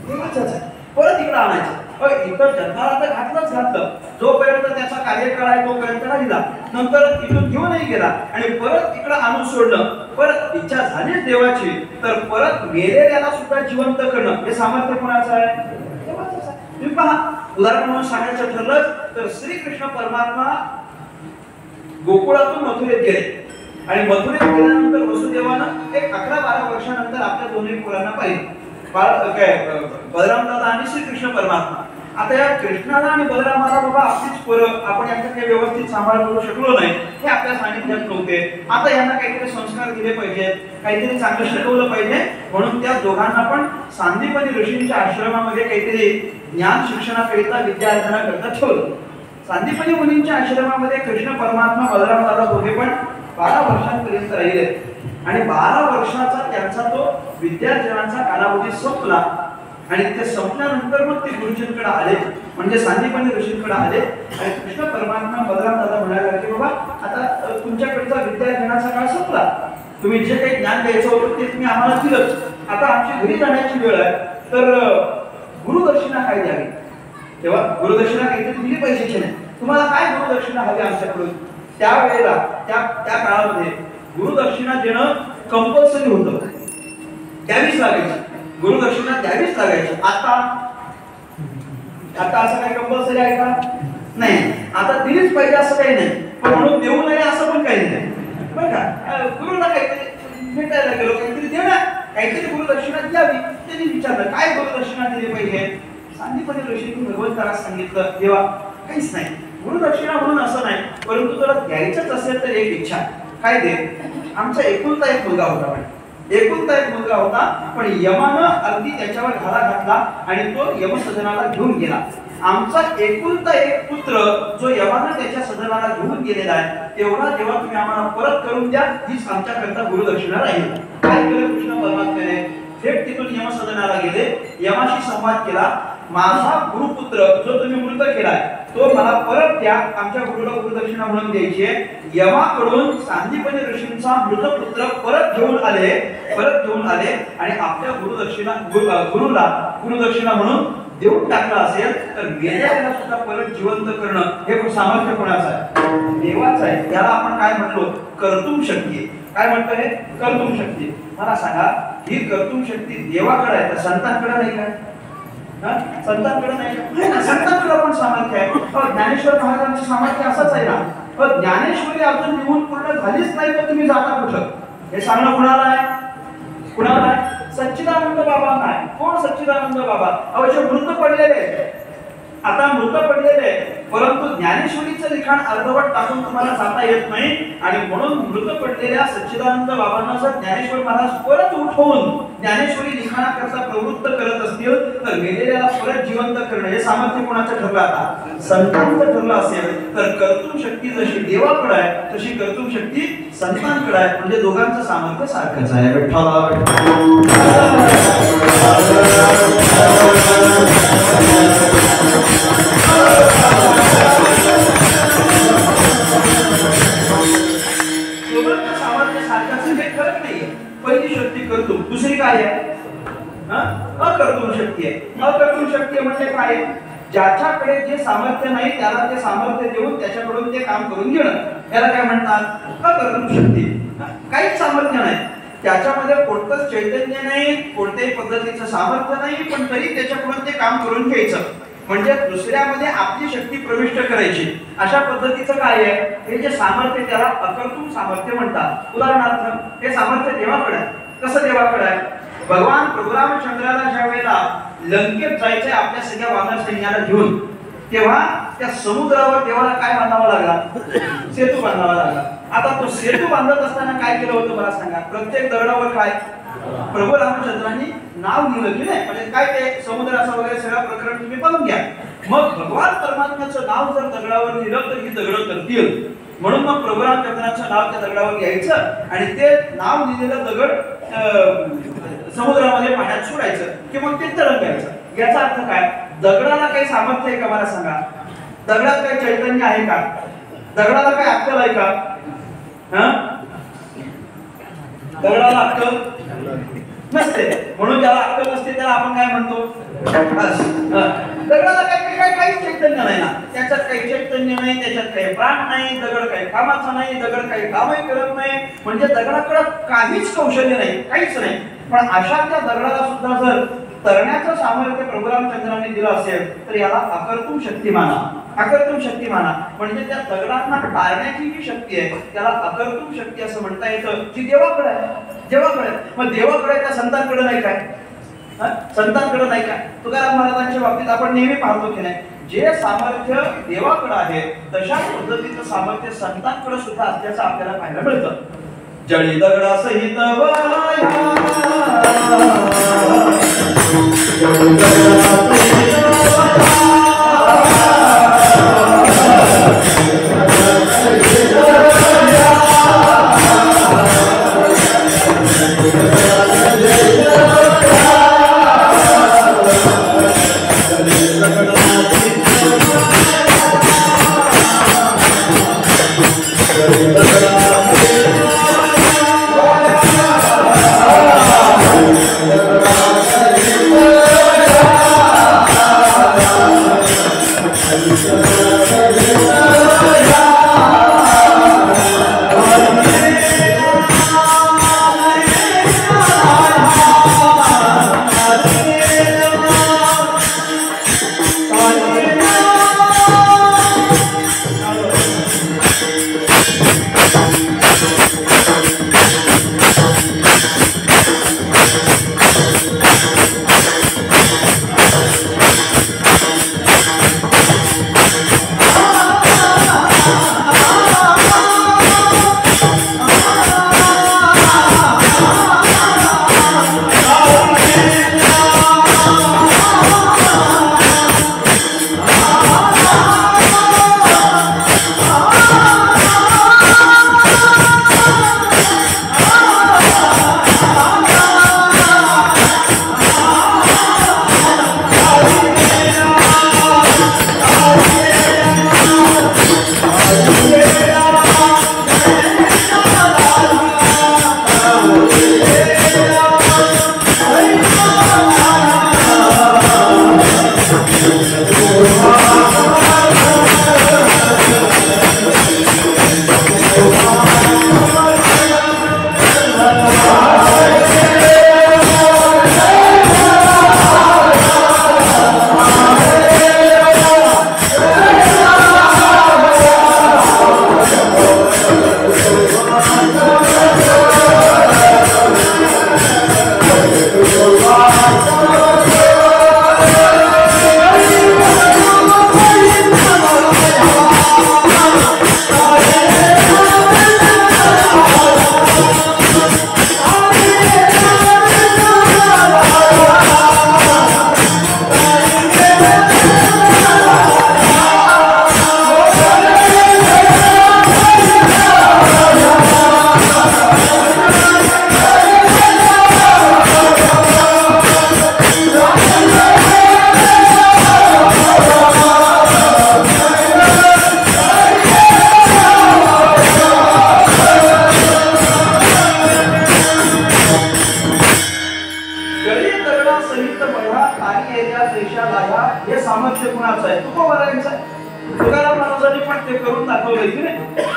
देवाचंच आहे. परत इकडे आणायचं. इथं जन्माला तर घातलं, जोपर्यंत त्याचा कार्यकाळ आहे तोपर्यंत राहिला, नंतर इथून घेऊनही गेला आणि परत इकडे आणून सोडलं. परत इच्छा झालीच देवाची तर परत मेलेल्याला सुद्धा जिवंत करणं हे सामर्थ्य कोणाचं आहे? देवाचंच आहे. तुम्ही पहा, उदाहरण म्हणून सांगायचं ठरलं तर श्रीकृष्ण परमात्मा गोकुळातून मथुरेत गेले आणि मथुरेत गेल्यानंतर वसुदेवानं एक 11-12 वर्षानंतर आपल्या दोन्ही मुलांना पाहिजे, बलराम दादा आणि श्रीकृष्ण परमात्मा. आता या कृष्णाला आणि बलरामाला बाबा आपलीच पोरं, आपण यांचा काही व्यवस्थित सांभाळ करू शकलो नाही, हे आपल्या सानिध्यात नव्हते. आता यांना काहीतरी संस्कार दिले पाहिजेत, काहीतरी चांगलं शिकवलं पाहिजे, म्हणून त्या दोघांना पण सांदीपनी ऋषींच्या आश्रमामध्ये काहीतरी ज्ञान शिक्षणाकरिता विद्यार्थ्यांना करता ठेवलं. सांदीपनी मुनींच्या आश्रमामध्ये कृष्ण परमात्मा बलराम दादा दोघे पण 12 वर्षांपर्यंत राहिले आणि 12 वर्षाचा त्यांचा तो विद्यार्जनाचा कालावधी संपला. आणि ते संपल्यानंतर मग ते गुरुजींकडे आले, म्हणजे सांदीपनी ऋषींकडे आले आणि कृष्ण परमात्मा बलराम दादा म्हणाले की बाबा आता तुमच्याकडचा विद्यार्जनाचा काळ संपला, तुम्ही जे काही ज्ञान द्यायचं होतं ते तुम्ही आम्हाला दिलंच, आता आमची घरी जाण्याची वेळ आहे, तर गुरुदक्षिणा काय द्यावी. तेव्हा गुरुदक्षिणा काहीतरी दिली पाहिजे की नाही, तुम्हाला काय गुरुदक्षिणा हवी आमच्याकडून. त्यावेळेला त्या काळामध्ये गुरुदक्षिणा देणं कंपल्सरी होतं, द्यावीच लागायची, गुरुदक्षिणा द्यावीच लागायची. आता असं काही कंपल्सरी आहे का? नाही. आता दिलीच पाहिजे असं काही नाही, पण म्हणून देऊ नये असं पण काही नाही बरं का. गुरुला काहीतरी भेटायला गेलो, काहीतरी देणार, काहीतरी गुरुदक्षिणा द्यावी. त्यांनी विचारलं काय गुरुदक्षिणा दिली पाहिजे. सांदीपनी ऋषींनी भगवंताला सांगितलं देवा काहीच नाही, गुरुदक्षिणा म्हणून असं नाही, परंतु तुला द्यायचंच असेल तर एक इच्छा काय दे. आमचा एकुलता एक मुलगा होता, एकुलता एक मुलगा होता, पण यमानं अगदी त्याच्यावर घाला घातला आणि तो यमसदनाला घेऊन गेला. आमचा एकुलता एक पुत्र जो यमानं त्याच्या सदनाला घेऊन गेलेला आहे, तेवढा जेव्हा तुम्ही आम्हाला परत करून द्या, हीच आमच्याकरता गुरुदक्षिणा राहील. काय केलं कृष्ण परमात्म्याने, थेट तिथून यमसदनाला गेले, यमाशी संवाद केला, माझा गुरुपुत्र जो तुम्ही मृत केलाय तो मला परत द्या, आमच्या गुरुला गुरुदक्षिणा म्हणून द्यायची आहे. यमाकडून सांदीपनी ऋषींचा मृत पुत्र परत घेऊन आले आणि आपल्या गुरुला गुरुदक्षिणा म्हणून देऊन टाकला असेल तर मेल्याला सुद्धा परत जिवंत करणं हे सामर्थ्य कोणाचं आहे? देवाचं आहे. त्याला आपण काय म्हटलो? कर्तुम शक्ती. काय म्हणतो हे? कर्तुम शक्ती. मला सांगा ही कर्तुम शक्ती देवाकडे आहे तर संतांकडे नाही काय? संतांकडे नाही, संतांकडे पण सामर्थ्य आहे. ज्ञानेश्वर महाराजांचं सामर्थ्य असंच आहे ना. ज्ञानेश्वरी अजून निघून पूर्ण झालीच नाही तर तुम्ही जाता कुठं? हे सांगणं कुणाला आहे? कुणाला आहे? सच्चिदानंद बाबा नाही. कोण सच्चिदानंद बाबा? अवश्य मृत पडलेले, आता मृत पडलेले, परंतु ज्ञानेश्वरीचं लिखाण अर्धवट टाकून तुम्हाला जाता येत नाही आणि म्हणून मृत पडलेल्या सच्चिदानंद बाबांना जर ज्ञानेश्वर महाराज परत उठवून ज्ञानेश्वरी लिखाणाकरता प्रवृत्त करत असतील तर मेलेल्याला परत जिवंत करणं हे सामर्थ्य कोणाचं ठरलं? आता संतांचं ठरलं असेल तर कर्तुम शक्ती जशी देवाकडे आहे तशी कर्तुम शक्ती संतांकडे आहे, म्हणजे दोघांचं सामर्थ्य सारखंच आहे. पहिली शक्ती कर्तुम, दुसरी काय आहे? अकर्तुम शक्ती आहे. अकर्तुम शक्ती म्हणजे काय? ज्याच्याकडे जे सामर्थ्य नाही त्याला ते सामर्थ्य देऊन त्याच्याकडून ते काम करून घेणं, याला काय म्हणतात? अकर्तुम शक्ती. काहीच सामर्थ्य नाही, त्याच्यामध्ये कोणतंच चैतन्य नाही, कोणत्याही पद्धतीचं सामर्थ्य नाही, पण तरी त्याच्याकडून ते काम करून घ्यायचं, म्हणजे दुसऱ्यामध्ये आपली शक्ती प्रविष्ट करायची. अशा पद्धतीचं काय आहे? हे जे सामर्थ्य त्याला अकर्तुम सामर्थ्य म्हणतात. उदाहरणार्थ हे सामर्थ्य देवाकडे आहे. कसं देवाकडे आहे? भगवान प्रभू रामचंद्राला ज्या वेळेला लंकेत जायचंय आपल्या सगळ्या वानर सैन्याला घेऊन, तेव्हा त्या समुद्रावर देवाला काय बांधावा लागला? सेतू बांधावा लागला. आता तो सेतू बांधत असताना काय केलं होतं मला सांगा? प्रत्येक दगडावर काय प्रभू रामचंद्रांनी नाव लिहिलं की नाही? म्हणजे काय ते समुद्राचं वगैरे सगळं प्रकरण तुम्ही बघून घ्या. मग भगवान परमात्म्याचं नाव जर दगडावर लिहिलं तर ही दगडं करतील, म्हणून मग प्रभू रामचंद्रांचं नाव त्या दगडावर घ्यायचं आणि ते नाव लिहिलेलं दगड समुद्रामध्ये पाण्यात सोडायचं की मग ते तरंगायचं. याचा अर्थ काय? दगडाला काही सामर्थ्य आहे का मला सांगा? दगडात काही चैतन्य आहे का? दगडाला काही अक्कल आहे का? दगडाला अक्कल नसते, म्हणून ज्याला अक्कल नसते त्याला आपण काय म्हणतो? दगडाला काही चैतन्य नाही ना, त्याच्यात काही चैतन्य नाही, त्याच्यात काही प्राण नाही, दगड काही कामाचा नाही, दगड काही कामही करत नाही, म्हणजे दगडाकडे काहीच कौशल्य नाही, काहीच नाही. पण अशा त्या दगडाला सुद्धा जर तरण्याचं सामर्थ्य प्रभू रामचंद्रांनी दिलं असेल तर याला अकर्तुम शक्ती माना. अकर्तुम शक्ती माना म्हणजे त्या दगडांना टाळण्याची जी शक्ती आहे त्याला अकर्तुम शक्ती असं म्हणता येतं, जी देवाकडे आहे. देवाकडे मग देवाकडे त्या संतांकडे नाही काय? संतांकडे नाही काय? तुकाराम महाराजांच्या बाबतीत आपण नेहमी पाहतो की नाही, जे सामर्थ्य देवाकडे आहे तशाच पद्धतीचं सामर्थ्य संतांकडे सुद्धा असल्याचं आपल्याला पाहायला मिळतं. जळी दगडा सहित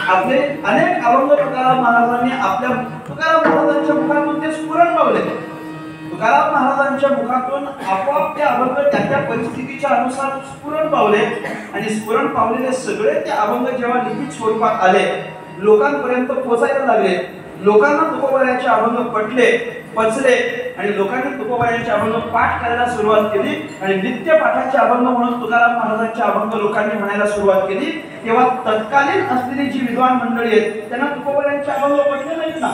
आपले अनेक अभंग तुकाराम महाराजांनी आपल्या तुकाराम महाराजांच्या मुखातून ते स्फुरण पावले. तुकाराम महाराजांच्या मुखातून आपोआप ते अभंग त्या परिस्थितीच्या अनुसार स्फुरण पावले आणि स्फुरण पावलेले सगळे ते अभंग जेव्हा लिखित स्वरूपात आले, लोकांपर्यंत पोहोचायला लागले, लोकांना तुकोबारायांचे अभंग पचले आणि लोकांनी तुकोबारायांचे अभंग पाठ करायला सुरुवात केली आणि नित्य पाठाचे अभंग म्हणून तुकाराम महाराजांचे अभंग लोकांनी म्हणायला सुरुवात केली. तेव्हा तत्कालीन असलेली जी विद्वान मंडळी आहेत त्यांना तुकोबारायांचे अभंग पटले नाहीत ना.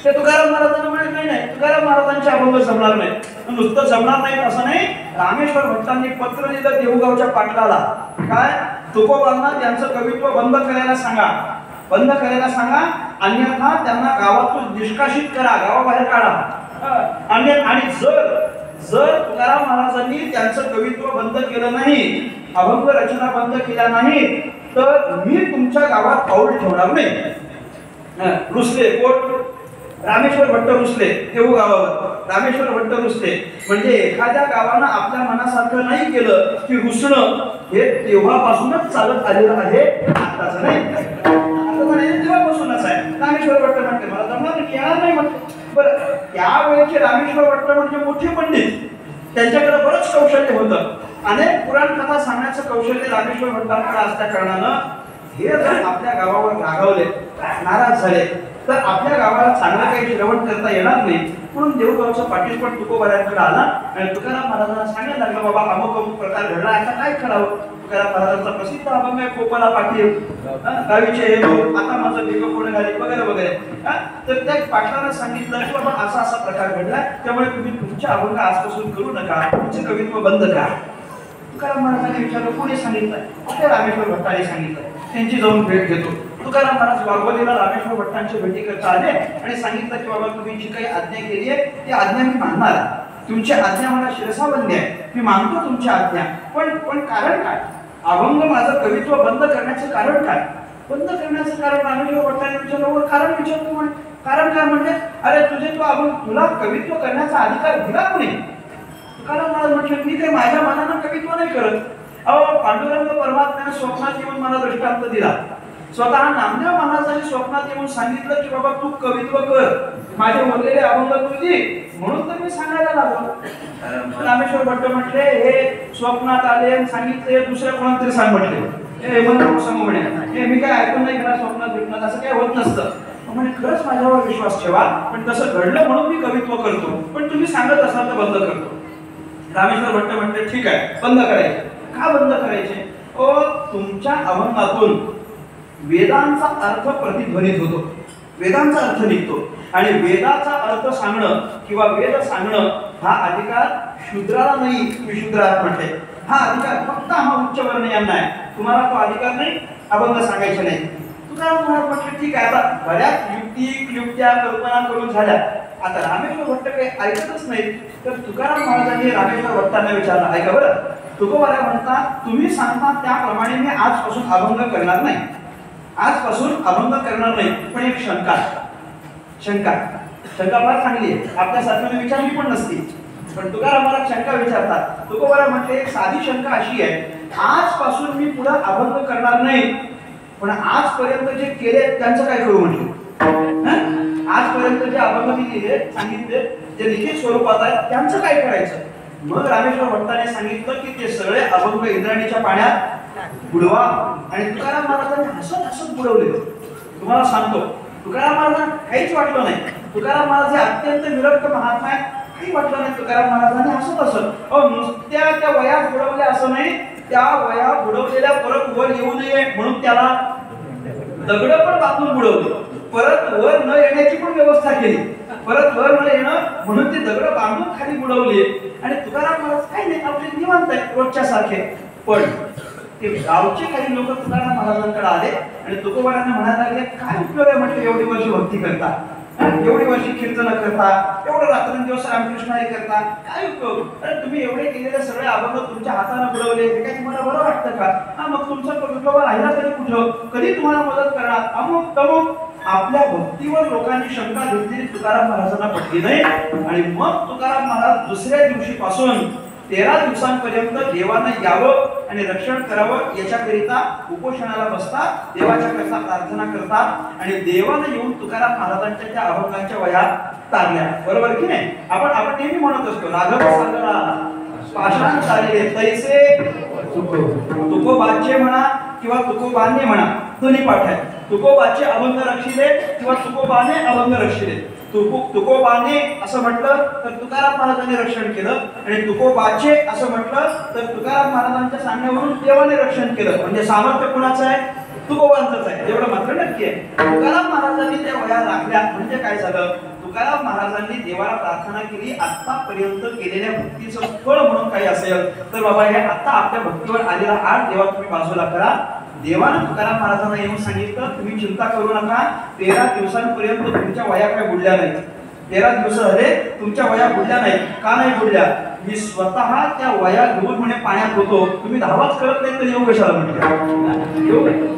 ते तुकाराम महाराजांना म्हणत नाही, तुकाराम महाराजांचे अभंग जमणार नाही. नुसतं जमणार नाही असं नाही, रामेश्वर भट्टांनी पत्र लिहिलं देऊगावच्या पाटलाला, काय तुकोबांना त्यांचं कवित्व बंद करायला सांगा, अन्यथा त्यांना गावातून निष्कासित करा, गावाबाहेर काढा. आणि जर तुकाराम महाराजांनी त्यांचं कवित्व बंद केलं नाही, अभंग रचना बंद केल्या नाही, तर मी तुमच्या गावात पाऊल ठेवणार नाही. रुसले कोट रामेश्वर भट्ट रुसले देऊ गावावर. रामेश्वर भट्ट रुसले म्हणजे एखाद्या गावानं आपल्या मनासारखं नाही केलं की रुसणं हे तेव्हापासूनच चालत आलेलं आहे, आताच नाही. तेव्हापासूनच आहे. रामेश्वर भट्ट म्हणते मला जमणार नाही, येणार नाही म्हणते. बरं, त्यावेळेचे रामेश्वर भट्ट म्हणजे मोठे पंडित, त्यांच्याकडे बरंच कौशल्य होतं. अनेक पुराण कथा सांगण्याचं कौशल्य रामेश्वर भट्टांकडे असल्या कारणानं हे जर आपल्या गावावर रागावले, नाराज झाले, तर आपल्या गावाला चांगलं काही श्रवण करता येणार नाही. म्हणून देवगावचा पाटील पण तुकोबाऱ्यांकडे आला आणि तुकाराम महाराजांना सांगायला लागला, बाबा अमुक अमुक प्रकार घडला, आता काय करावं. तुकाराम महाराजांचा प्रसिद्ध अभंग आहे, कोपाला पाटील गावीचे हे लोक, आता माझं देव कोण घाली वगैरे वगैरे. तर त्या पाटलांना सांगितलं की बाबा असा असा प्रकार घडला, त्यामुळे तुम्ही तुमचे अभंग आजपासून करू नका, तुमचे कवित्व बंद करा. तुकाराम महाराजांनी विचारलं, कोणी सांगितलंय. ते रामेश्वर भट्टाने सांगितलंय. त्यांची जाऊन भेट घेतो. तुकाराम महाराज वाघोलीला रामेश्वर भट्टांची भेटी करता आले आणि सांगितलं की बाबा तुम्ही जी काही आज्ञा केली आहे ती आज्ञा मी मानणार. तुमची आज्ञा मला शिरसावंदी आहे, मी मानतो तुमची आज्ञा. पण कारण काय. अभंग माझं कवित्व बंद करण्याचं कारण काय. बंद करण्याचं कारण रामेश्वर भट्टाने विचारलं. कारण विचारतो म्हणे. कारण काय म्हणजे अरे तुझे तो अभंग, तुला कवित्व करण्याचा अधिकार दिला कोणी. तुकाराम महाराज म्हटलं मी काही माझ्या मनानं कवित्व नाही करत. पांडुरंग परमात्म्याने स्वप्नात येऊन मला दृष्टांत दिला. स्वतः नामदेव महाराजांनी स्वप्नात येऊन सांगितलं की बाबा तू कवित्व कर, माझे बोललेले अभंग तू दे, म्हणून तर मी सांगायला लागलो. रामेश्वर भट्ट म्हटले हे स्वप्नात आले आणि सांगितले, दुसऱ्या कोणाला तरी सांग म्हटले. हे म्हणे हे मी काय ऐकून नाही घेणार स्वप्नात बिप्नात, असं काय होत नसतं. म्हणे खरंच माझ्यावर विश्वास ठेवा, पण तसं घडलं म्हणून मी कवित्व करतो, पण तुम्ही सांगत असाल तर बंद करतो. रामेश्वर भट्ट म्हटले ठीक आहे, बंद करायचे. का बंद करायचे. तुमच्या अभंगातून वेदांचा अर्थ प्रतिध्वनित होतो, वेदांचा अर्थ निघतो, आणि वेदाचा अर्थ सांगणं किंवा वेद सांगणं हा अधिकार शूद्राला नाही. मी शूद्राला म्हटले हा अधिकार फक्त आम्हा उच्चवर्ण यांना आहे, तुम्हाला तो अधिकार नाही अभंग सांगायचे नाही. तुकाराम महाराज म्हटले ठीक आहे. आता बऱ्याच युक्त्या कल्पना करून झाल्या. आता रामेश्वर भट्ट काही ऐकतच नाही. तर तुकाराम महाराजांनी रामेश्वर भट्टांना विचारलं, ऐका बरं तुकोबाऱ्या म्हणता तुम्ही सांगता त्याप्रमाणे मी आजपासून अभंग करणार नाही, आजपासून अभंग करणार नाही. पण एक शंका फार चांगली आहे, आपल्या सारख्याने विचारली पण नसती, पण तुकाराम महाराज शंका विचारतात. तुकोबाऱ्या म्हटले एक साधी शंका अशी आहे, आजपासून मी पुढे अभंग करणार नाही, पण आजपर्यंत जे केले त्यांचं काय करू म्हटलं. आजपर्यंत जे अभंग मी केले सांगितले जे लिखित स्वरूपात आहेत त्यांचं काय करायचं. मग रामेश्वर भट्टाने सांगितलं की ते सगळे अभंग इंद्राणीच्या पाण्यात बुडवा. आणि तुकाराम महाराजांनी हसत हसत बुडवले. तुम्हाला सांगतो तुकाराम महाराजांना काहीच वाटलं नाही. तुकाराम महाराज हे अत्यंत विरक्त महात्मा आहेत, काही वाटलं नाही. तुकाराम महाराजांनी हसत हसत नुसत्या त्या वयात बुडवल्या असं नाही, त्या वया बुडवलेल्या परत वर येऊ नये म्हणून त्याला दगड पण बांधून बुडवलं, परत वर न येण्याची पण व्यवस्था केली. परत वर न येणं म्हणून ते दगड बांधून खाली बुडवले. आणि तुकाराम महाराज काही नाही आपले निवांत आहे रोजच्या सारखे. पण ते गावचे काही लोक तुकाराम महाराजांकडे आले आणि तुकोबाऱ्यांना म्हणायला लागले काय उपयोग आहे म्हटलं एवढी वर्ष भक्ती करता, एवढी वर्षी कीर्तन करता, एवढं रात्रंदिवस रामकृष्ण करता, काय उपयोग. अरे तुम्ही एवढे केलेले सगळे अभंग तुमच्या हाताने बुडवले, हे काय तुम्हाला बरं वाटतं का. मग तुमचा विठोबा राहिला तरी कुठं, कधी तुम्हाला मदत करणार. अमुक तमुक आपल्या भक्तीवर लोकांनी शंका घेतली. तुकाराम महाराजांना पटली नाही. आणि मग तुकाराम महाराज दुसऱ्या दिवशीपासून 13 दिवसांपर्यंत देवानं यावं आणि रक्षण करावं याच्याकरिता उपोषणाला बसतात, देवाच्या करता प्रार्थना करतात. आणि देवानं येऊन तुकाराम महाराजांच्या त्या अभंगांच्या वया तारल्या. बरोबर की नाही. आपण नेहमी म्हणत असतो राघव सागरा पाषाण चालले तैसे तुकोबाचे म्हणा किंवा तुकोबाने म्हणा, दोन्ही पाठ आहे. तुकोबाचे अभंग रक्षिले किंवा तुकोबाने अभंग रक्षिले. तुकोबाने असं म्हटलं तर तुकाराम महाराजांनी रक्षण केलं, आणि तुकोबाचे असं म्हटलं तर तुकाराम महाराजांच्या सांगण्यावरून देवाने रक्षण केलं. म्हणजे सामर्थ्य कुणाचं आहे, तुकोबांचंच आहे, एवढं मात्र नक्की आहे. तुकाराम महाराजांनी त्या वया राखल्या म्हणजे काय झालं. तुकाराम महाराजांनी देवाला प्रार्थना केली, आतापर्यंत केलेल्या भक्तीचं फळ म्हणून काही असेल तर बाबा हे आता आपल्या भक्तीवर आलेला आठ देवा तुम्ही बाजूला करा. देवानं तुकाराम महाराजांना येऊन सांगितलं तुम्ही चिंता करू नका, 13 दिवसांपर्यंत तुमच्या वया काय बुडल्या नाही. 13 दिवस झाले तुमच्या वया बुडल्या नाही. का नाही बुडल्या. मी स्वतः त्या वया घेऊन म्हणे पाण्यात होतो, तुम्ही धावाच करत नाही तर येऊ कशाला म्हटलं.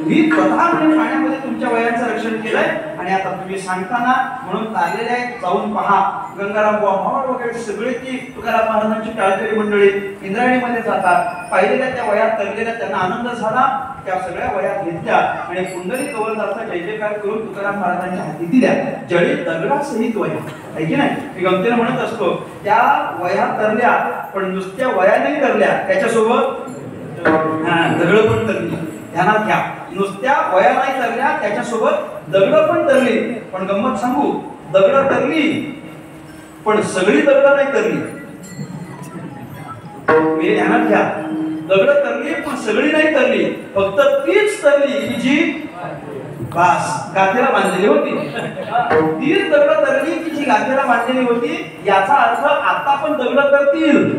मी स्वतः म्हणे पाण्यामध्ये तुमच्या वयांचं रक्षण केलंय. आणि आता तुम्ही सांगताना म्हणून तारलेल्या जाऊन पहा. गंगाराम बुवा वगैरे सगळे ती तुकाराम महाराजांची टाळकरी मंडळी इंद्रायणीमध्ये जातात. पाहिलेल्या त्या वयात तरलेल्या त्यांना आनंद झाला. त्या सगळ्या वया घेतल्या आणि पुंडरी कवरदारचा जय जयकार करून तुकाराम महाराजांच्या हाती दिल्या. जळी दगडासहित वया आहे की नाही. मी गमतीने म्हणत असतो त्या वया तरल्या पण नुसत्या वया नाही तरल्या, त्याच्यासोबत दगड पण तरली. ध्यानात घ्या, नुसत्या वया नाही तरल्या, त्याच्यासोबत दगड पण तरली. पण गंमत सांगू, दगड तरली पण सगळी दगड नाही तरली. हे ध्यानात घ्या, दगड तरली पण सगळी नाही तरली. फक्त तीच तरली की जी बास गाथेला बांधलेली होती. तीच दगड तरली की जी गाथेला बांधलेली होती. याचा अर्थ आता पण दगड तरतील.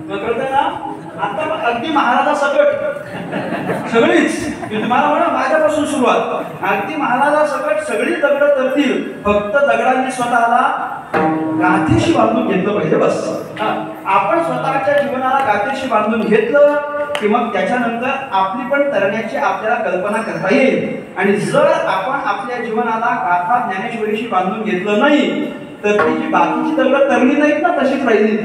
कळतंय ना? आता अगदी महाराजा सकट सगळीच, तुम्हाला म्हणा माझ्यापासून सुरुवात, अगदी महाराजा सकट सगळी दगड तरतील. फक्त दगडांनी स्वतःला गाथेशी बांधून घेतलं पाहिजे बस. आपण स्वतःच्या जीवनाला गाथेशी बांधून घेतलं की मग त्याच्यानंतर आपली पण तरण्याची आपल्याला कल्पना करता येईल. आणि जर आपण आपल्या जीवनाला गाथा ज्ञानेश्वरीशी बांधून घेतलं नाही तर ती जी बाकीची दगड तरली नाहीत ना तशीच राहिली,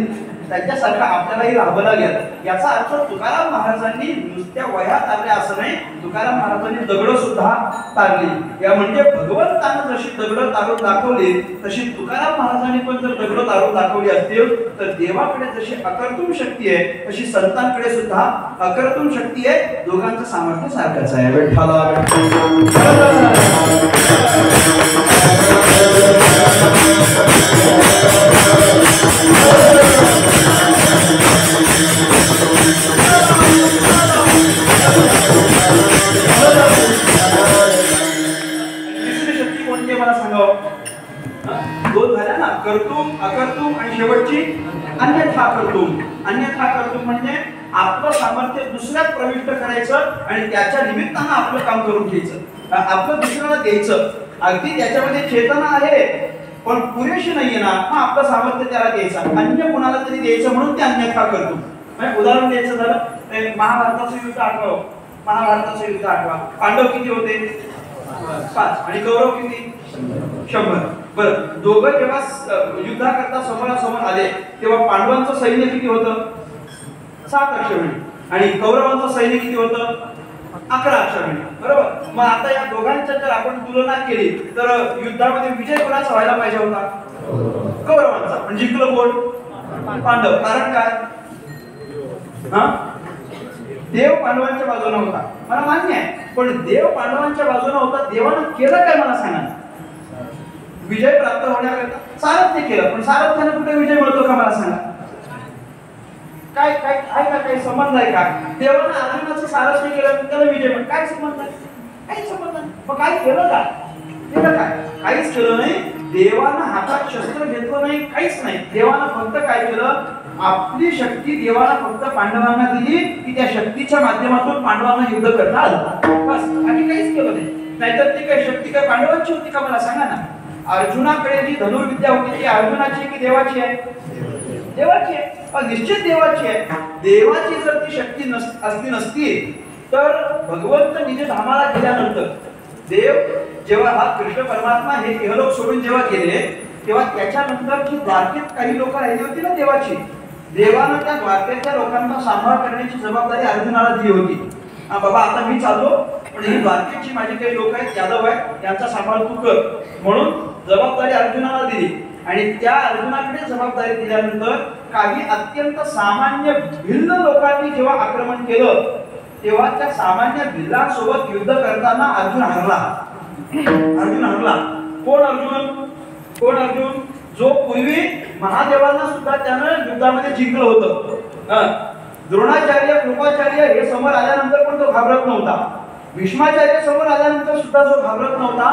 त्यांच्यासारखं आपल्यालाही राहावं लागेल. याचा अर्थ तुकाराम महाराजांनी नुसत्या वया तारल्या असं नाही, तुकाराम महाराजांनी दगड सुद्धा तारली. या म्हणजे भगवंतानं जशी दगड तारून दाखवली तशी तुकाराम महाराजांनी पण जर दगड तारून दाखवली असतील तर देवाकडे जशी अकर्तुम शक्ती आहे तशी संतांकडे सुद्धा अकर्तुम शक्ती आहे. दोघांचं सामर्थ्य सारखंच आहे. विठ्ठला दोन झाल्या ना, कर्तुम अकर्तुम आणि शेवटची अन्यथा कर्तुम. अन्यथा कर्तुम म्हणजे आपलं सामर्थ्य दुसऱ्यात प्रविष्ट करायचं आणि त्याच्या निमित्तानं आपलं काम करून घ्यायचं, आपलं दुसऱ्याला द्यायचं. अगदी त्याच्यामध्ये चेतना आहे पण पुरेशी नाहीये ना, मग आपलं सामर्थ्य त्याला द्यायचं, अन्य कोणाला तरी द्यायचं, म्हणून ते अन्यथा कर्तुम. म्हणजे उदाहरण द्यायचं झालं तर महाभारताचं युद्ध आठवा. महाभारताचं युद्ध आठवा. पांडव किती होते? 5 आणि कौरव किती? 100. बरं, दोघं जेव्हा युद्धाकरता समोरासमोर आले तेव्हा पांडवांचं सैन्य किती होतं? 7 अक्षौहिणी आणि कौरवांचं सैन्य किती होतं? 11 अक्षौहिणी. बरोबर. मग आता या दोघांच्या जर आपण तुलना केली तर युद्धामध्ये विजय कोणाचा व्हायला पाहिजे होता? कौरवांचा. पण जिंकलं कोण? पांडव. कारण काय? देव पांडवांच्या बाजूने होता, मला मान्य आहे, पण देव पांडवांच्या बाजूने होता, देवानं केलं काय मला सांगा? विजय प्राप्त होण्याकरता सारथ्य केलं, पण सारथ्याने कुठे विजय मिळतो का मला सांगा? काय काय आहे का? काही संबंध आहे का? देवानं अर्जुनाचं सारथ्य केलं त्याला विजय मिळतो, काय संबंध आहे? काही संबंध नाही. मग काय केलं का? केलं काय? काहीच केलं नाही. देवानं हातात शस्त्र घेतलं नाही, काहीच नाही. देवानं फक्त काय केलं? आपली शक्ती देवाला फक्त पांडवांना दिली की त्या शक्तीच्या माध्यमातून पांडवांना युद्ध करता आलं, बस. आणि काहीच केलं नाही. नाहीतर ती काय शक्ती काय पांडवांची होती का मला सांगा ना? अर्जुनाकडे जी धनुर्विद्या होती ती अर्जुनाची की देवाची आहे? देवाची आहे. पण निश्चित देवाची आहे. देवाची जर ती शक्ती असली नसती तर भगवंत निज धामाला गेल्यानंतर देव जेव्हा हा कृष्ण परमात्मा हे इहलोक सोडून जेव्हा गेले तेव्हा त्याच्यानंतर जी द्वारकेत काही लोक राहिली होती ना देवाची, देवानं त्या द्वारकेच्या लोकांचा सांभाळ करण्याची जबाबदारी अर्जुनाला दिली होती. बाबा आता मी चाललो, पण ही द्वारकेची माझी काही लोक आहेत, यादव आहेत, यांचा सांभाळ तू कर, म्हणून जबाबदारी अर्जुनाला दिली. आणि त्या अर्जुनाकडे जबाबदारी दिल्यानंतर काही अत्यंत सामान्य भिल्ल लोकांनी जेव्हा आक्रमण केलं तेव्हा त्या सामान्य भिल्लांसोबत युद्ध करताना अर्जुन हरला. अर्जुन हरला. कोण अर्जुन? कोण अर्जुन? जो पूर्वी महादेवांना सुद्धा त्यानं युद्धामध्ये जिंकलं होतं. द्रोणाचार्य कृपाचार्य हे समोर आल्यानंतर पण तो घाबरत नव्हता. भीष्माचार्य समोर आल्यानंतर सुद्धा जो घाबरत नव्हता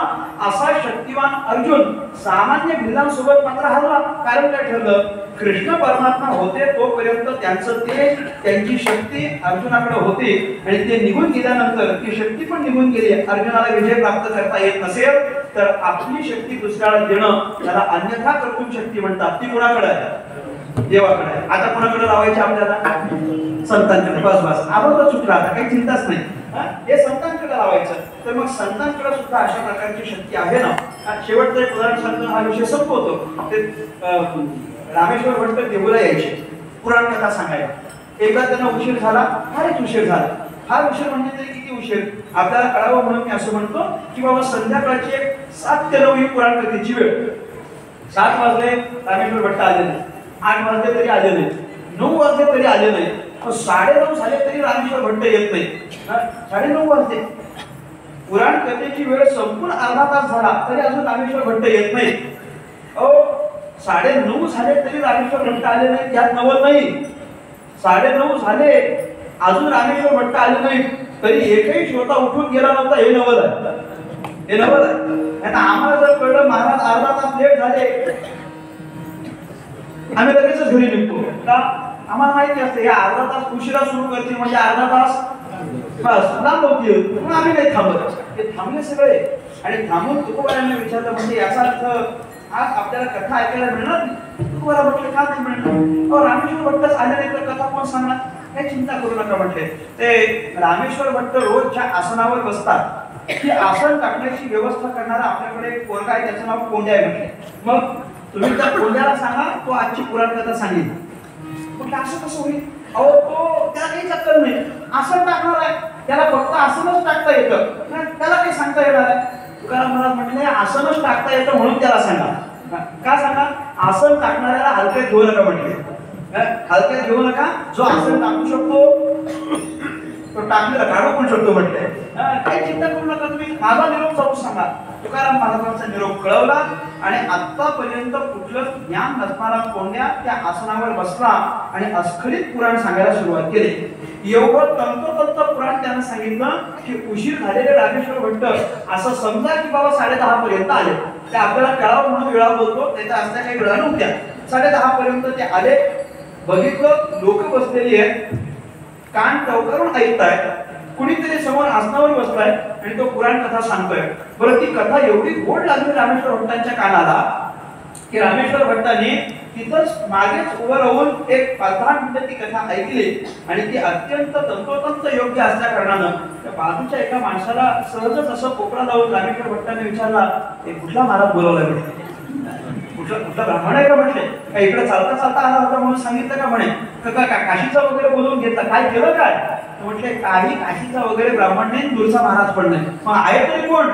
असा शक्तिवान अर्जुन सामान्य भिल्लांसोबत मात्र हरला. कारण काय ठरलं? कृष्ण परमात्मा होते तोपर्यंत त्यांचं तेज, त्यांची शक्ती अर्जुनाकडे होती आणि ते निघून गेल्यानंतर ती शक्ती पण निघून गेली. अर्जुनाला विजय प्राप्त करता येत नसेल तर आपली शक्ती दुसऱ्याला देणं त्याला अन्यथा कर्तुम शक्ती म्हणतात. ती कोणाकडे आहे? देवाकडे आहे. आता कोणाकडे लावायची आपल्याला? संतांकडे. बस बस, आपण चुकला, आता काही चिंताच नाही. हे संतांकडे लावायचं. तर मग संतांकडे सुद्धा अशा प्रकारची शक्ती आहे ना. शेवटचं एक उदाहरण सांगतो, हा विषय संपवतो. ते रामेश्वर भट्ट देहूला यायचे पुराण कथा सांगायला. एकदा त्यांना उशीर झाला, फारच उशीर झाला. फार उशीर म्हणजे तरी किती उशीर आपल्याला कळावं म्हणून मी असं म्हणतो की बाबा संध्याकाळची एक 7 ते 9 ही पुराण कथेची वेळ. 7 वाजले, रामेश्वर भट्ट आले नाही. 8 वाजले तरी आले नाही, 9 वाजले तरी आले नाही, 9:30 झाले तरी रामेश्वर भट्ट येत नाही. 9:30 वाजले, पुराण कथेची वेळ संपूर्ण अर्धा तास झाला तरी अजून रामेश्वर भट्ट येत नाही. 9:30 झाले तरी रामेश्वर भट्ट आले नाही, यात नवल नाही. 9:30 झाले अजून रामेश्वर भट्ट आले नाही तरी एकही श्रोता उठून गेला नव्हता, हे नवल आहे, हे नवल आहे. आता आम्हाला जर कळलं महाराज अर्धा तास लेट झाले, आम्ही लगेचच घरी निघतो का? आम्हाला माहिती असते या अर्धा तास उशिरा सुरू करतील म्हणजे अर्धा तास बस लांब होतील, म्हणून आम्ही नाही थांबत. ते थांबले सगळे आणि थांबून तुकोबारांना विचारलं, म्हणजे याचा अर्थ आज आपल्याला कथा ऐकायला मिळणार नाही. तुकोबारा म्हटले का नाही मिळणार? रामेश्वर भट्टच आले नाही तर कथा कोण सांगणार? काही चिंता करू नका म्हटले. ते रामेश्वर भट्ट रोज ज्या आसनावर बसतात ती आसन टाकण्याची व्यवस्था करणारा आपल्याकडे एक पोरगा आहे, त्याचं नाव कोंड्या आहे म्हटले. मग तुम्ही त्या कोंड्याला सांगा तो आजची पुराण कथा सांगेल. म्हटलं असं कसं होईल? तो त्याला काही चक्कर नाही, आसन टाकणार आहे, त्याला फक्त आसनच टाकता येतं, त्याला काही सांगता येणार आहे? तुकाराम महाराज म्हटले आसनच टाकता येतं म्हणून त्याला सांगा. का सांगा? आसन टाकणाऱ्याला हलक्यात घेऊ नका म्हटले. हलक्यात घेऊ नका, जो आसन टाकू शकतो तो टाकलेला काढू पण शकतो म्हटले. काही चिंता करू नका, तुम्ही माझा निरोप जाऊ सांगा. तुकाराम महाराजांचा निरोप कळवला आणि आतापर्यंत कुठलं ज्ञान नसणारा कोंड्या त्या आसनावर बसला आणि अस्खलित पुराण सांगायला सुरुवात केली. एवढं तंतोतंत पुराण त्यानं सांगितलं की उशीर झालेले रामेश्वर भट्ट असं समजा की बाबा 10:30 पर्यंत आले. ते आपल्याला कळावं म्हणून वेळा बोलतो, त्याच्या असल्या काही वेळा नव्हत्या. 10:30 पर्यंत ते आले. बघितलं लोक बसलेली आहेत, कान टवकारून ऐकतायत, कुणीतरी समोर आसनावर बसलाय आणि तो पुराण कथा सांगतोय. बरं ती कथा एवढी गोड लागली रामेश्वर भट्टांच्या कानाला की रामेश्वर भट्टांनी तिथंच मागेच उभं राहून एक 5-10 मिनिटं ती कथा ऐकली आणि ती अत्यंत तंतोतंत योग्य असल्या कारणानं त्या बाजूच्या एका माणसाला सहजच असं कोपरा लावून रामेश्वर भट्टाने विचारला, हे कुठला महाराज बोलवलाय म्हटले? कुठला ब्राह्मण आहे का म्हटले? का इकडे चालता चालता आला होता म्हणून सांगितलं का म्हणे? काशीचा वगैरे बोलवून घेतला, काय केलं काय? म्हटले काही काशीचा वगैरे ब्राह्मण नाही, दूरचा महाराज पण नाही. मग आहे तरी कोण?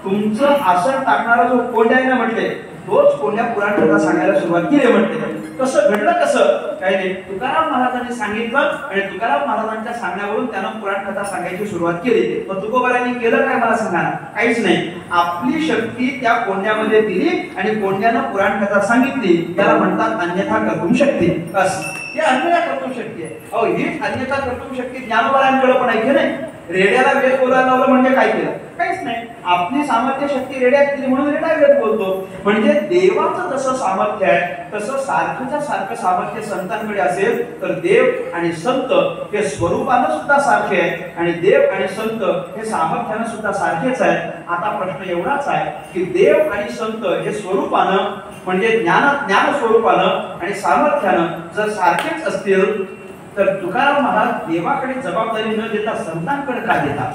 तुमचं आसन टाकणारा जो कोंड्या आहे ना म्हटले, तोच कोंड्या पुराण कथा सांगायला सुरुवात केली म्हटले. कसं घडलं कसं? काही नाही, तुकाराम महाराजांनी सांगितलं आणि तुकाराम महाराजांच्या सांगण्यावरून त्यानं पुराण कथा सांगायची सुरुवात केली. मग तुकोबारांनी केलं काय मला सांगा? काहीच नाही. आपली शक्ती त्या कोंड्यामध्ये दिली आणि कोंड्यानं पुराण कथा सांगितली. त्याला म्हणतात अन्यथा कर्तुम शक्ती. बस हे अन्यथा कर्तुम शक्ती आहे. हीच अन्यथा कर्तुम शक्ती ज्ञानोबारांकडे पण आहे की नाही? रेड्याला वेद बोलायला लावलं म्हणजे काय केलं? काहीच नाही. आपली सामर्थ्य शक्ती रेड्यात दिली म्हणून रेडा वेद बोलतो. म्हणजे देवाचं जसं सामर्थ्य आहे तसं सारखंच्या सारखं सामर्थ्य संतांकडे असेल तर देव आणि संत हे स्वरूपानं सुद्धा सारखे आहेत आणि देव आणि संत हे सामर्थ्यानं सुद्धा सारखेच आहेत. आता प्रश्न एवढाच आहे की देव आणि संत हे स्वरूपानं म्हणजे ज्ञान स्वरूपानं आणि सामर्थ्यानं जर सारखेच असतील तर तुकाराम महाराज देवाकडे जबाबदारी न देता संतांकडे का देतात?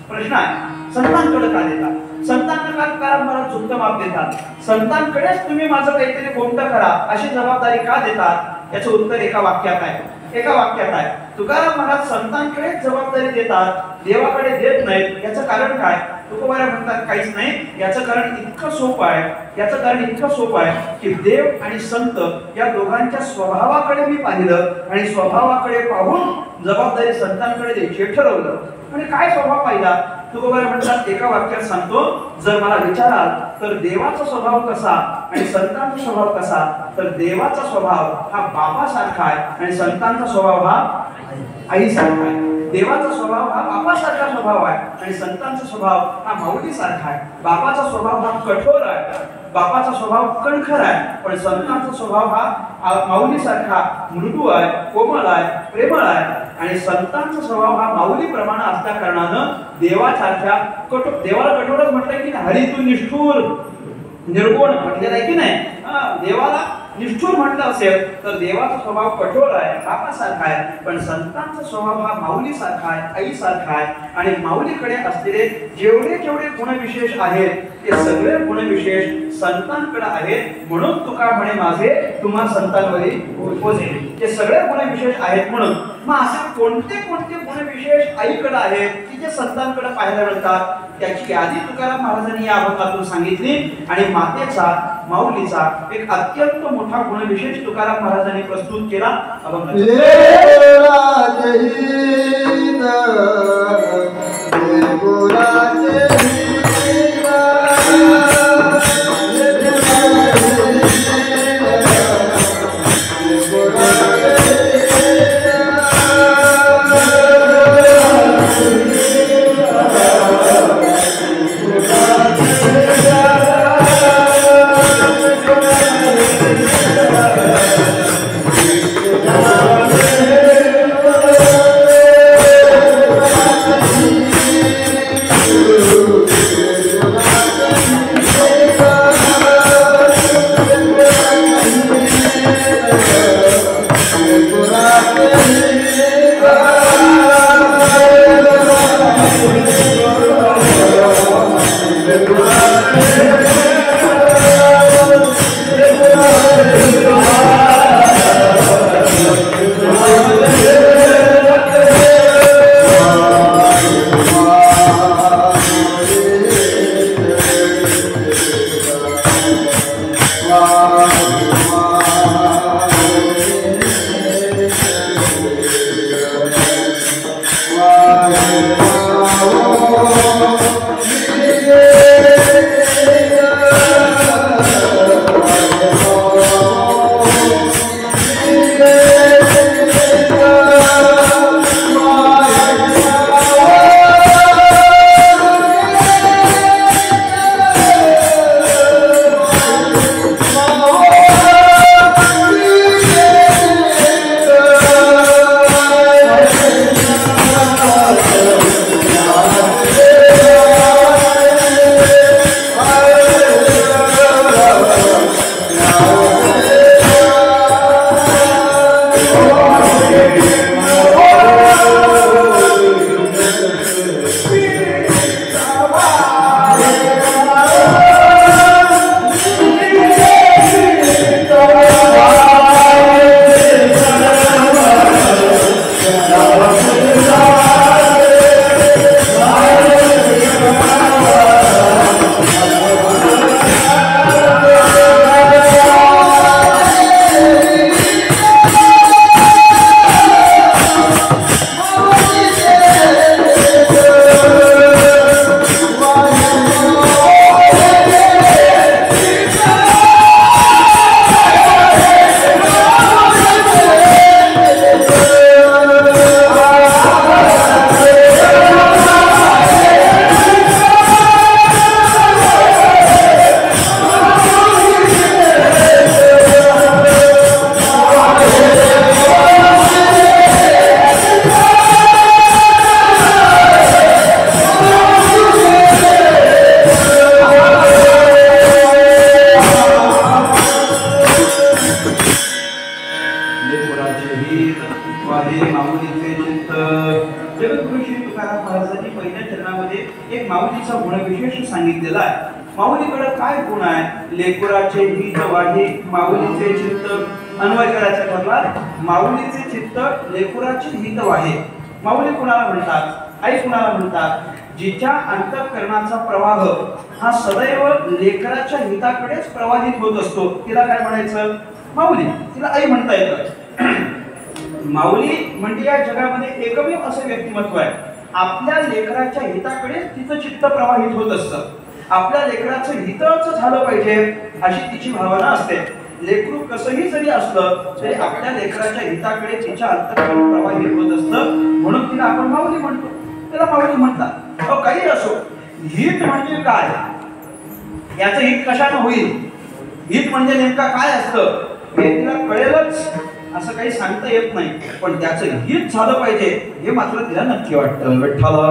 प्रश्न आहे, संतांकडे का देतात? संतांना का तुकाराम महाराज झुकतं माप देतात? संतांकडेच तुम्ही माझं काहीतरी कोणतं करा अशी जबाबदारी का देतात? याचं उत्तर एका वाक्यात आहे. तुकाराम महाराज संतांकडेच जबाबदारी देतात, देवाकडे देत नाहीत. याचं कारण काय? तुकोबारा म्हणतात काहीच नाही. याचं कारण इतकं सोपं आहे की देव आणि संत या दोघांच्या स्वभावाकडे मी पाहिलं आणि स्वभावाकडे पाहून जबाबदारी संतांकडे द्यायची ठरवलं. आणि काय स्वभाव पाहिला? तुकोबारा म्हणतात एका वाक्यात सांगतो, जर मला विचाराल तर देवाचा स्वभाव कसा आणि संतांचा स्वभाव कसा, तर देवाचा स्वभाव हा बापासारखा आहे आणि संतांचा स्वभाव हा आईसारखा आहे. देवाचा स्वभाव हा बापासारखा स्वभाव आहे आणि संतांचा स्वभाव हा माऊलीसारखा आहे. बापाचा स्वभाव हा कठोर आहे, बापाचा स्वभाव कणखर आहे, पण संतांचा स्वभाव हा माऊलीसारखा मृदू आहे, कोमल आहे, प्रेमळ आहे. आणि संतांचा स्वभाव हा माऊली प्रमाणे असल्या कारणानं देवासारख्या देवाला कठोरच म्हटलंय की हरी तू निष्ठुर निर्गुण म्हटलेलं आहे की नाही? देवाला निष्ठुर म्हटलं असेल तर देवाचा स्वभाव कठोर आहे, बापासारखा आहे, पण संतांचा स्वभाव हा माऊलीसारखा आहे, आईसारखा आहे. आणि माऊलीकडे असलेले जेवढे गुणविशेष आहेत ते सगळे गुणविशेष संतांकडे आहेत. म्हणून तुका म्हणे माझे तुम्हा संतांवरील उपजे, ते सगळे गुणविशेष आहेत. म्हणून मग असे कोणते गुणविशेष आईकडे आहेत की जे संतांकडे पाहायला मिळतात? त्याची यादी तुकाराम महाराजांनी या अभंगातून सांगितली आणि मातेचा माऊलीचा एक अत्यंत मोठा मोठा गुणविशेष तुकाराम महाराजांनी प्रस्तुत केला. अभंग लेकुराचे हित वाढे माऊलीचे चित्त. अन्वय करायचा ठरला. माऊलीचे चित्त लेकुराचे हित वाढे. माऊली कुणाला म्हणतात? आई कुणाला म्हणतात? जिच्या अंतःकरणाचा प्रवाह हा सदैव लेकराच्या हिताकडेच प्रवाहित होत असतो तिला काय म्हणायचं? माऊली. तिला आई म्हणता येतं. माऊली म्हणजे या जगामध्ये एकमेव असं व्यक्तिमत्व आहे आपल्या लेकराच्या हिताकडे तिचं चित्त प्रवाहित होत असतं. आपल्या लेकराचं हितच झालं पाहिजे अशी तिची भावना असते. लेकरू कसंही जरी असलं तरी आपल्या लेकराच्या हिताकडे तिच्या अंतःकरण प्रवाहित होत असतं. म्हणून तिला आपण माऊली म्हणतो. त्याला माऊली म्हणतात. काही असो, हित म्हणजे काय? याचं हित कशानं होईल? हित म्हणजे नेमका काय असतं हे तिला कळेलच असं काही सांगता येत नाही. पण त्याचं हित झालं पाहिजे हे मात्र तिला नक्की वाटतं. विठ्ठला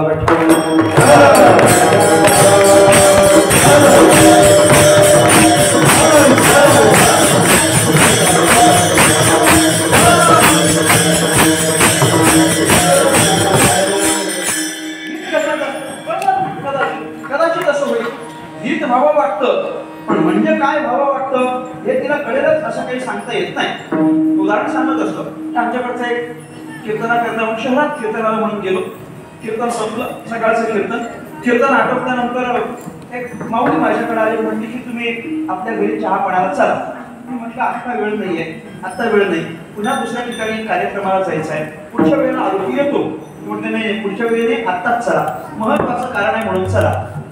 कदाचित असं होईल. हित व्हावं वाटतं पण म्हणजे काय व्हावं वाटतं हे तिला कळेलच असं काही सांगता येत नाही. उदाहरण सांगत असतो. आमच्याकडचं एक कीर्तना करता शहरात कीर्तनाला म्हणून गेलो. कीर्तन संपलं, सकाळचं कीर्तन आटोपल्यानंतर एक माऊली माझ्याकडे आली. म्हणली की तुम्ही आपल्या घरी चहा पाण्याला चला. मी म्हटलं आता वेळ नाहीये, आता वेळ नाही, पुन्हा दुसऱ्या ठिकाणी कार्यक्रमाला जायचं आहे, पुढच्या वेळेला आलो की येतो. म्हटलं नाही, पुढच्या वेळेने आत्ताच चला, महत्वाचं कारण आहे म्हणून चला.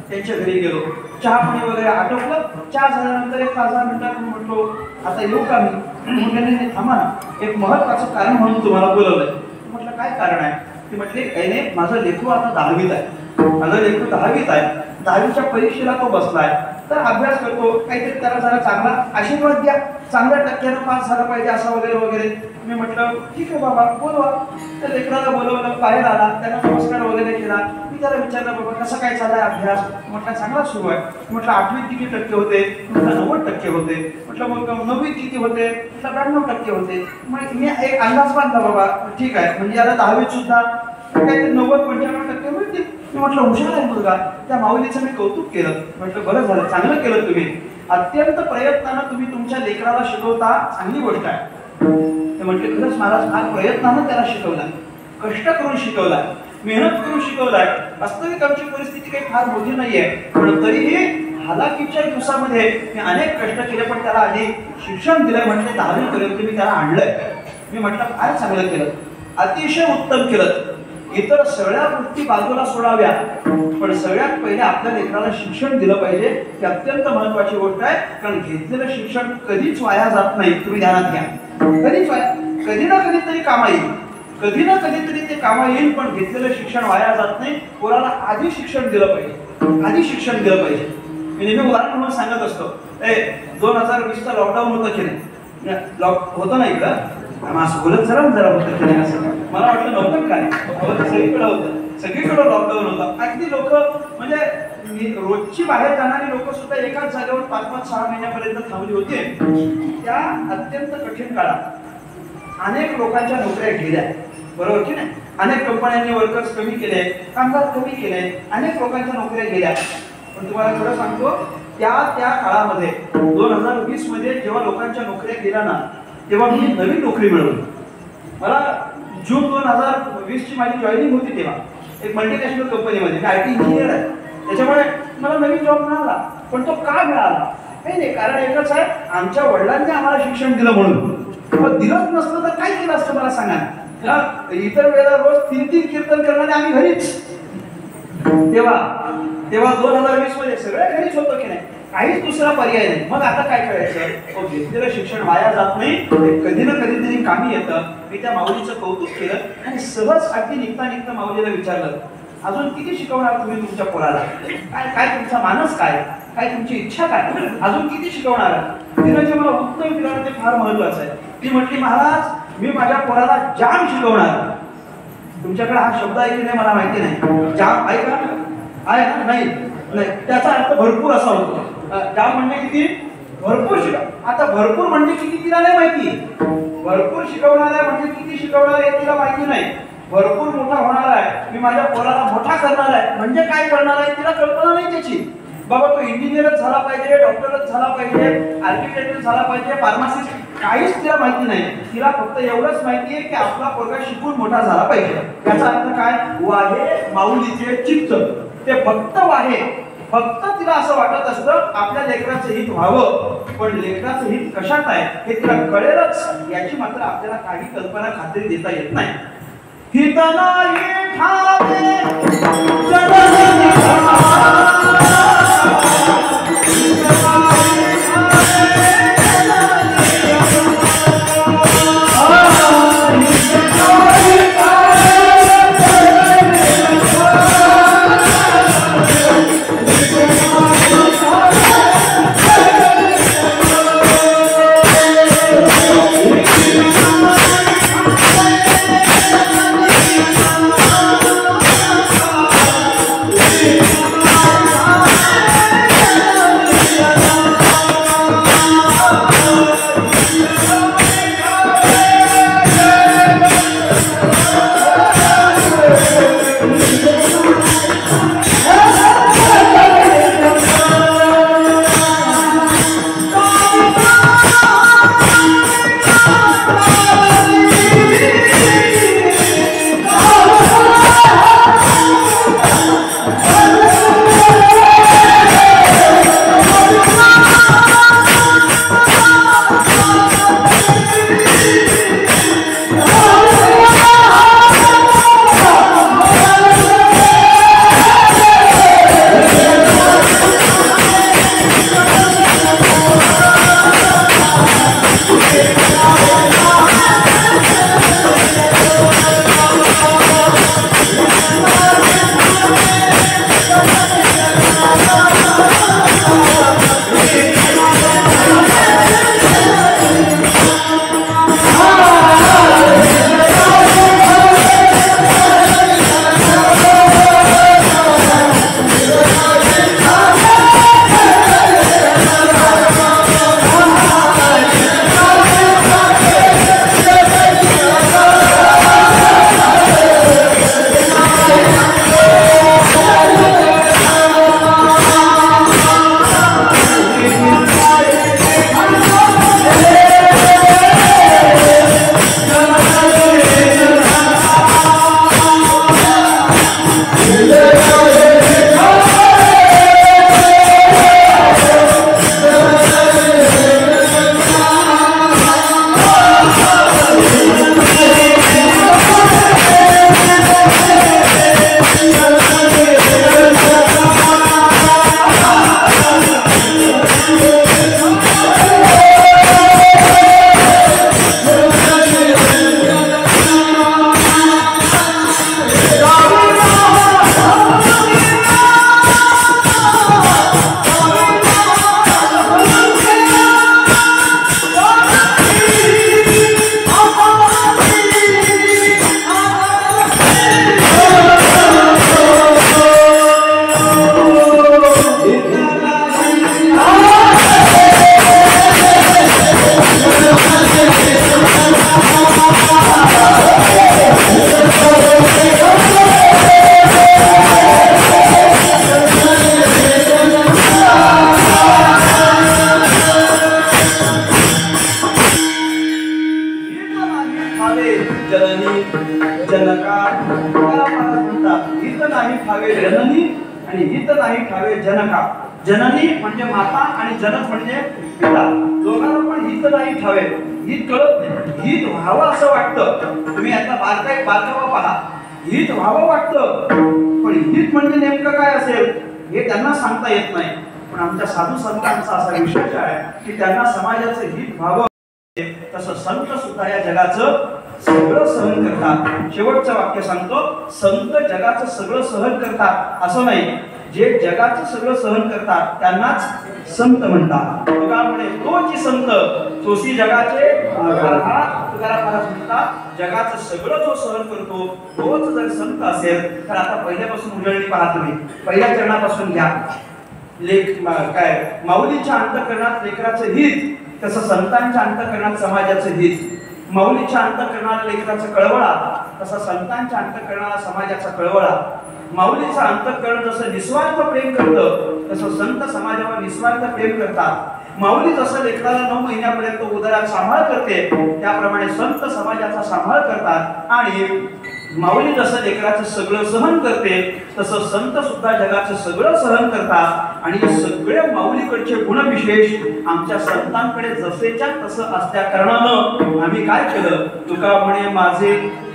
त्यांच्या घरी गेलो, चहा पाणी वगैरे आटोपलं. चहा झाल्यानंतर एक 5-10 मिनिटात म्हटलो आता येऊ का मी. म्हटलं थांबा ना, एक महत्वाचं कारण म्हणून तुम्हाला बोलवलंय. म्हटलं काय कारण आहे. ते म्हटले काही नाही, माझं लेकरू आता 10वीत आहे, माझं लेकरू 10वीत आहे, 10वीच्या परीक्षेला तो बसलाय, तर अभ्यास करतो, काहीतरी त्याला जरा चांगला आशीर्वाद द्या, चांगल्या टक्क्यानं पास झाला पाहिजे असं वगैरे वगैरे. मी म्हटलं ठीक आहे बाबा बोलवा. त्या लेकराला बोलवलं, बाहेर आला, त्याला नमस्कार वगैरे केला. मी त्याला विचारलं बाबा कसं काय चाललाय अभ्यास. म्हटलं चांगला सुरू आहे. म्हटलं 8वीत किती टक्के होते. म्हटलं 90% होते. म्हटलं मग 9वीत किती होते. म्हटलं 92% होते. मग मी एक अंदाज बांधला बाबा, ठीक आहे म्हणजे याला 10वीत सुद्धा काहीतरी 90-95% मिळतील. मी म्हटलं हुशार आहे मुलगा. त्या माऊलीचं मी कौतुक केलं. म्हटलं बरं झालं, चांगलं केलं तुम्ही, अत्यंत प्रयत्नानं तुम्ही तुमच्या लेकराला शिकवता, चांगली गोष्ट आहे. ते म्हटले खरंच महाराज, फार प्रयत्नानं त्याला शिकवला, कष्ट करून शिकवला, मेहनत करून शिकवलाय. वास्तविक आमची परिस्थिती काही फार मोठी नाहीये, पण तरीही हालाकीच्या दिवसामध्ये मी अनेक कष्ट केले, पण त्याला आधी शिक्षण दिलंय. म्हटले 10वी पर्यंत मी त्याला आणलंय. मी म्हटलं फार चांगलं केलं, अतिशय उत्तम केलं. इतर सगळ्या गोष्टी बाजूला सोडाव्या, पण सगळ्यात पहिले आपल्या लेकराला शिक्षण दिलं पाहिजे. ही अत्यंत महत्वाची गोष्ट आहे, कारण घेतलेलं शिक्षण कधीच वाया जात नाही. तुम्ही ध्यानात घ्या, कधीच वाया, कधी ना कधीतरी कामा येईल, कधी ना कधीतरी ते कामा येईल, पण घेतलेलं शिक्षण वाया जात नाही. पोराला आधी शिक्षण दिलं पाहिजे, आधी शिक्षण दिलं पाहिजे. मी नेहमी उदाहरण म्हणून सांगत असतो, 2020चं लॉकडाऊन होतं की नाही, होतं नाही का, असं बोलत जरा होतं की नाही, असं मला वाटलं नव्हतं काय, सगळीकडे होतं, सगळीकडे लॉकडाऊन होतं. अगदी लोक म्हणजे रोजची बाहेर जाणारी लोक सुद्धा एकाच जागेवर 5-6 महिन्यापर्यंत थांबली होती. त्या अत्यंत कठीण काळात अनेक लोकांच्या नोकऱ्या गेल्या, बरोबर की नाही. अनेक कंपन्यांनी वर्कर्स कमी केले, कामगार कमी केले, अनेक लोकांच्या नोकऱ्या गेल्या. पण तुम्हाला थोडं सांगतो, त्या काळामध्ये 2020 मध्ये जेव्हा लोकांच्या नोकऱ्या गेल्या ना, तेव्हा मी नवीन नोकरी मिळवली. मला जून 2020 ची माझी जॉईनिंग होती. तेव्हा एक मल्टीनॅशनल कंपनीमध्ये, मी IT इंजिनियर आहे, त्याच्यामुळे मला नवीन जॉब मिळाला. पण तो का मिळाला काही नाही, कारण एकच आहे, आमच्या वडिलांनी आम्हाला शिक्षण दिलं म्हणून. पण दिलंच नसतं तर काय केलं असतं मला सांगा. इतर वेळेला रोज 3-3 कीर्तन करणारे आम्ही घरीच. तेव्हा 2020 मध्ये सगळ्या घरीच होतो की नाही, काहीच दुसरा पर्याय नाही. मग आता काय करायचं, घेतलेलं शिक्षण वाया जात नाही, कधी ना कधीतरी कामी येतं. मी त्या माऊलीचं कौतुक केलं आणि सहज अगदी निघता माऊलीला विचारलं, अजून किती शिकवणार तुम्ही तुमच्या पोराला, काय तुमचा मानस काय तुमची इच्छा काय, अजून किती शिकवणार. तिनं जे मला उत्तर दिलं ते फार महत्वाचं आहे. ती म्हटली महाराज मी माझ्या पोराला जाम शिकवणार. तुमच्याकडे हा शब्द आहे की नाही मला माहिती नाही, जाम आहे का, आहे ना, नाही त्याचा अर्थ भरपूर असा होतो. जाम म्हणजे किती, भरपूर शिकव. आता भरपूर म्हणजे किती तिला नाही माहिती, भरपूर शिकवणार आहे म्हणजे किती शिकवणार आहे तिला माहिती नाही. भरपूर मोठा होणार आहे, मी माझ्या पोराला मोठा करणार आहे म्हणजे काय करणार आहे तिला कल्पना नाही त्याची. बाबा तो इंजिनियरच झाला पाहिजे, डॉक्टरच झाला पाहिजे, आर्किटेक्ट झाला पाहिजे, फार्मासिस्ट, काहीच तिला माहिती नाही. तिला फक्त एवढंच माहिती आहे की आपला पोरगा शिकून मोठा झाला पाहिजे. याचा अर्थ काय, वाहे माऊलीचे चित्त, ते फक्त वाहे. फक्त तिला असं वाटत असतं आपल्या लेकराचं हित व्हावं, पण लेकराचं हित कशात आहे हे तिला कळेलच, याची मात्र आपल्याला काही कल्पना खात्री देता येत नाही. हित नाही ठावे जननी जननी म्हणजे माता आणि जनक म्हणजे पिता. दोघांना पण हित नाही ठावे. हित कळत नाही. हित व्हावं असं वाटतं. तुम्ही आता बारकावा पहा. हित व्हावं वाटतं, पण हित म्हणजे नेमकं काय असेल हे त्यांना सांगता येत नाही. पण आमच्या साधू संतांचा असा विशेष आहे की त्यांना समाजाचं हित व्हावं. तसं संत सुद्धा या जगाचं सगळं सहन करतात. शेवटचं वाक्य सांगतो, संत जगाचं सगळं सहन करतात असं नाही. जे जगाचं सगळं सहन करतात त्यांनाच संत म्हणतात. तुकाराम म्हणे तो जी संत सोसी जगाचे तुकाराम महाराज म्हणतात जगाचं सगळं जो सहन करतो तोच जर संत असेल तर आता पहिल्यापासून उजळणी पहा तुम्ही. पहिल्या चरणापासून घ्या. काय माऊलीच्या अंतःकरणात लेकराचं हित, तसं संतांच्या अंतःकरणात समाजाचं हित. माऊलीच्या अंतःकरणात लेकराचं कळवळा, तसा संतांच्या अंतःकरणाला समाजाचा कळवळा. माऊलीचं अंतःकरण जसं निस्वार्थ प्रेम करतं तसं संत समाजावर निस्वार्थ प्रेम करतात. माऊली जसं लेकराला 9 महिन्यापर्यंत उदरात सांभाळ करते त्याप्रमाणे संत समाजाचा सांभाळ करतात. आणि माऊली जसं लेकराचं सगळं सहन करते तसं संत सुद्धा जगाचं सगळं सहन करतात. आणि हे सगळे माऊलीकडचे गुणविशेष आमच्या संतांकडे जसेच्या तसं असल्या कारणानं आम्ही काय केलं. तुका म्हणे माझे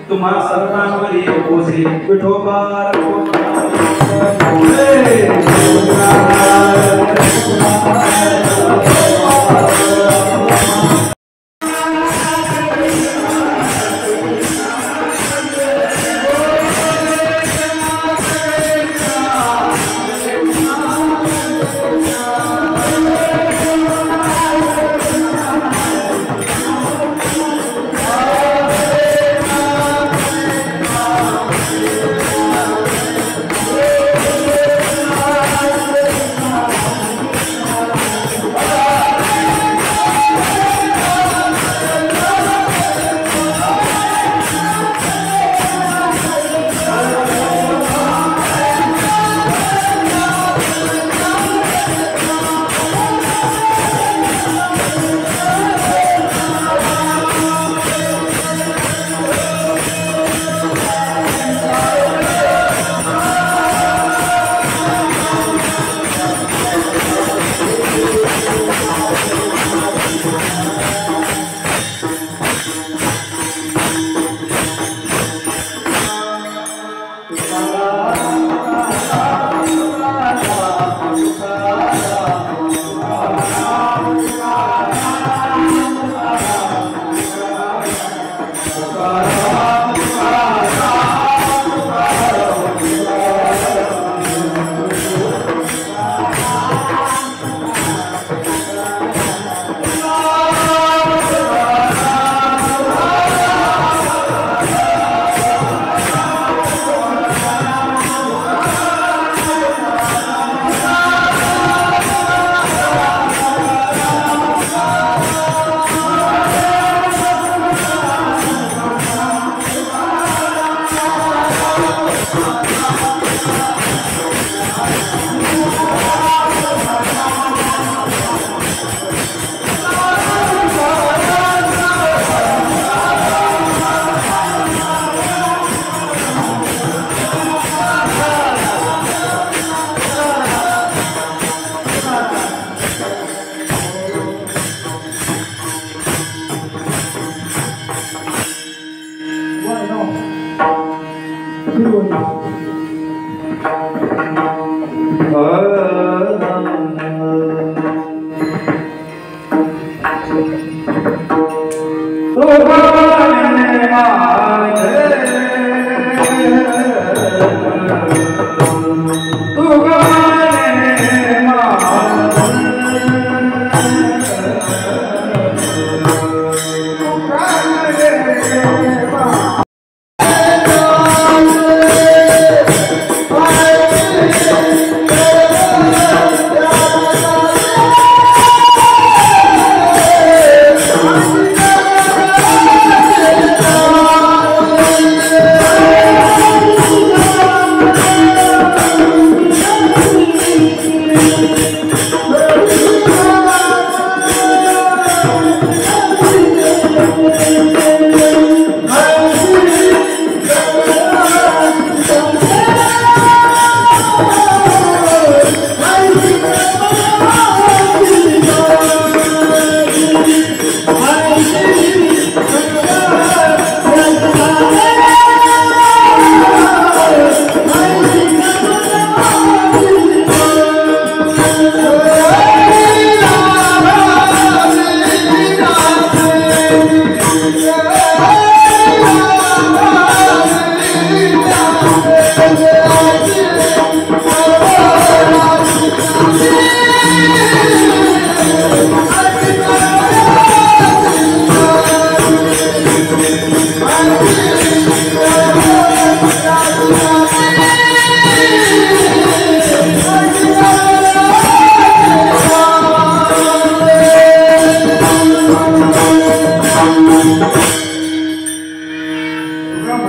तुम्हा सर्वांवर एक ओझे विठोबा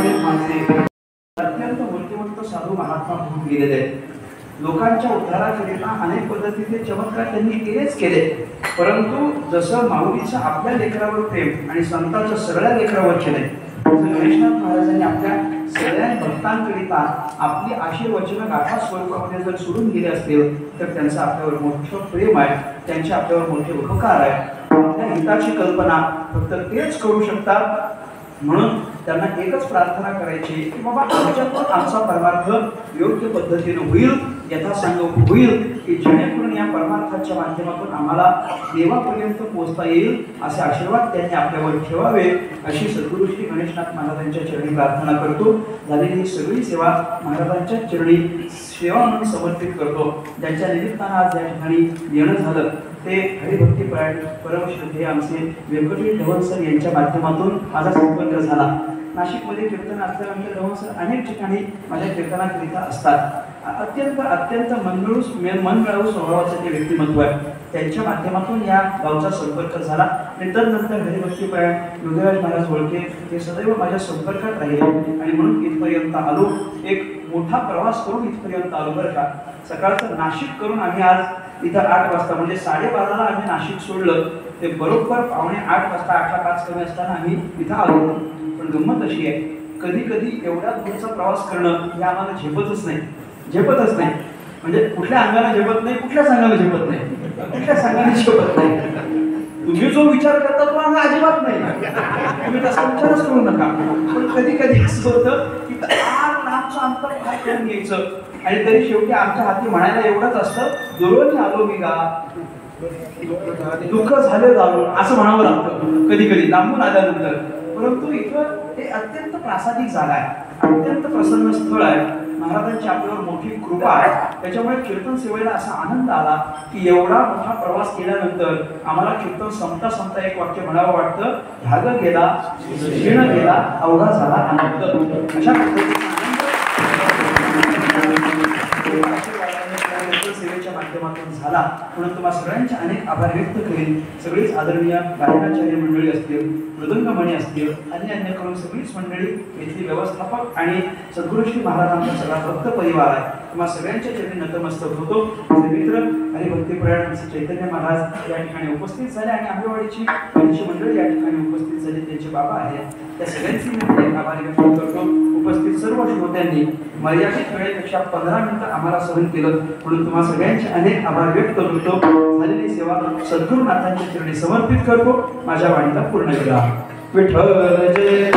सेवाभावी माणसे अत्यंत मूर्तिमंत साधू महात्मा होऊन गेलेले आहेत. लोकांच्या उद्धाराकरिता अनेक पद्धतीचे चमत्कार त्यांनी केले, परंतु जसं माऊलीचं आपल्या लेकरावर प्रेम आणि संतांचं सगळ्या लेकरावर केलंय, गणेशनाथ महाराजांनी आपल्या सगळ्या भक्तांकरिता आपली आशीर्वचनं गाथा स्वरूपामध्ये जर सोडून गेले असतील तर त्यांचं आपल्यावर मोठं प्रेम आहे, त्यांचे आपल्यावर मोठे उपकार आहे. आपल्या हिताची कल्पना फक्त तेच करू शकतात. म्हणून त्यांना एकच प्रार्थना करायची की बाबा आमच्यातून आमचा परमार्थ योग्य पद्धतीने होईल, यथासांग होईल, की जेणेकरून या परमार्थाच्या माध्यमातून आम्हाला देवापर्यंत पोहोचता येईल असे आशीर्वाद त्यांनी आपल्यावर ठेवावे अशी सद्गुरू श्री गणेशनाथ महाराजांच्या चरणी प्रार्थना करतो. झालेली ही सगळी सेवा महाराजांच्या चरणी सेवा म्हणून समर्पित करतो. ज्यांच्या निमित्तानं आज या ठिकाणी येणं झालं ते हरिभक्तीपरायण परमश्रद्धेय आमचे व्यंकटेश ढवण सर यांच्या माध्यमातून माझा संपर्क झाला. नाशिकमध्ये कीर्तन असल्यानंतर ढवण सर अनेक ठिकाणी माझ्या कीर्तनाकरिता असतात. अत्यंत मनमिळावू स्वभावाचं ते व्यक्तिमत्व आहे. त्यांच्या माध्यमातून या गावचा संपर्क झाला आणि तदनंतर हरिभक्तीपरायण योगीराज महाराज वळके हे सदैव माझ्या संपर्कात राहिले आणि म्हणून इथपर्यंत आलो. एक मोठा प्रवास करून इथपर्यंत आलो बरं का. सकाळचं नाशिक करून आम्ही आज इथं 8 वाजता म्हणजे 12:30ला आम्ही नाशिक सोडलं, ते बरोबर 7:45 वाजता 8:05 कमी असताना आम्ही इथं आलो. पण गंमत अशी आहे, कधी कधी एवढ्या दूरचा प्रवास करणं हे आम्हाला झेपतच नाही. म्हणजे कुठल्या अंगाला झेपत नाही, कुठल्या संघाला झेपत नाही, कुठल्या संघाने झेपत नाही. तुम्ही जो विचार करता तो अंग अजिबात नाही, तुम्ही तसा विचारच करू नका. पण कधी कधी असं होतं की लांबचं अंतर काय करून घ्यायचं आणि तरी शेवटी आमच्या हाती म्हणायला एवढंच असतं, दुरोनी आलो मी गा, दुःख झाले झालो असं म्हणावं लागतं कधी कधी लांबून आल्यानंतर. परंतु इथं हे अत्यंत प्रासादिक जागा आहे, अत्यंत प्रसन्न स्थळ आहे. महाराजांची आपल्यावर मोठी कृपा आहे. त्याच्यामुळे कीर्तन सेवेला असा आनंद आला की एवढा मोठा प्रवास केल्यानंतर आम्हाला कीर्तन संपता एक वाक्य म्हणावं वाटतं, ढाग गेला क्षीण गेला अवघा झाला आनंद. अशा पद्धतीने सेवेच्या माध्यमातून झाला. म्हणून तुम्हाला सगळ्यांचे अनेक आभार व्यक्त करेन. सगळीच आदरणीय गायनाचार्य मंडळी असतील, मृदंगमणी असतील, अन्य करून सगळीच मंडळी, इथली व्यवस्थापक आणि सद्गुरू श्री महाराजांचा सगळा भक्त परिवार आहे. तुम्हाला सगळ्यांच्या चरणी नतमस्तक होतो. माझे मित्र हरिभक्तीपरायण चैतन्य महाराज या ठिकाणी उपस्थित झाले आणि आंबेवाडीची त्यांची मंडळी या ठिकाणी उपस्थित झाली, त्यांचे बाबा आहेत. त्या सगळ्यांची मी आभार व्यक्त करतो. उपस्थित सर्व श्रोत्यांनी मर्यादित वेळेपेक्षा 15 मिनिटं आम्हाला सहन केलं, म्हणून तुम्हाला सगळ्यांचे अनेक आभार व्यक्त करतो. झालेली सेवा सद्गुरुनाथांच्या चरणी समर्पित करतो. माझ्या वाणीला पूर्ण केला. विठ्ठल जय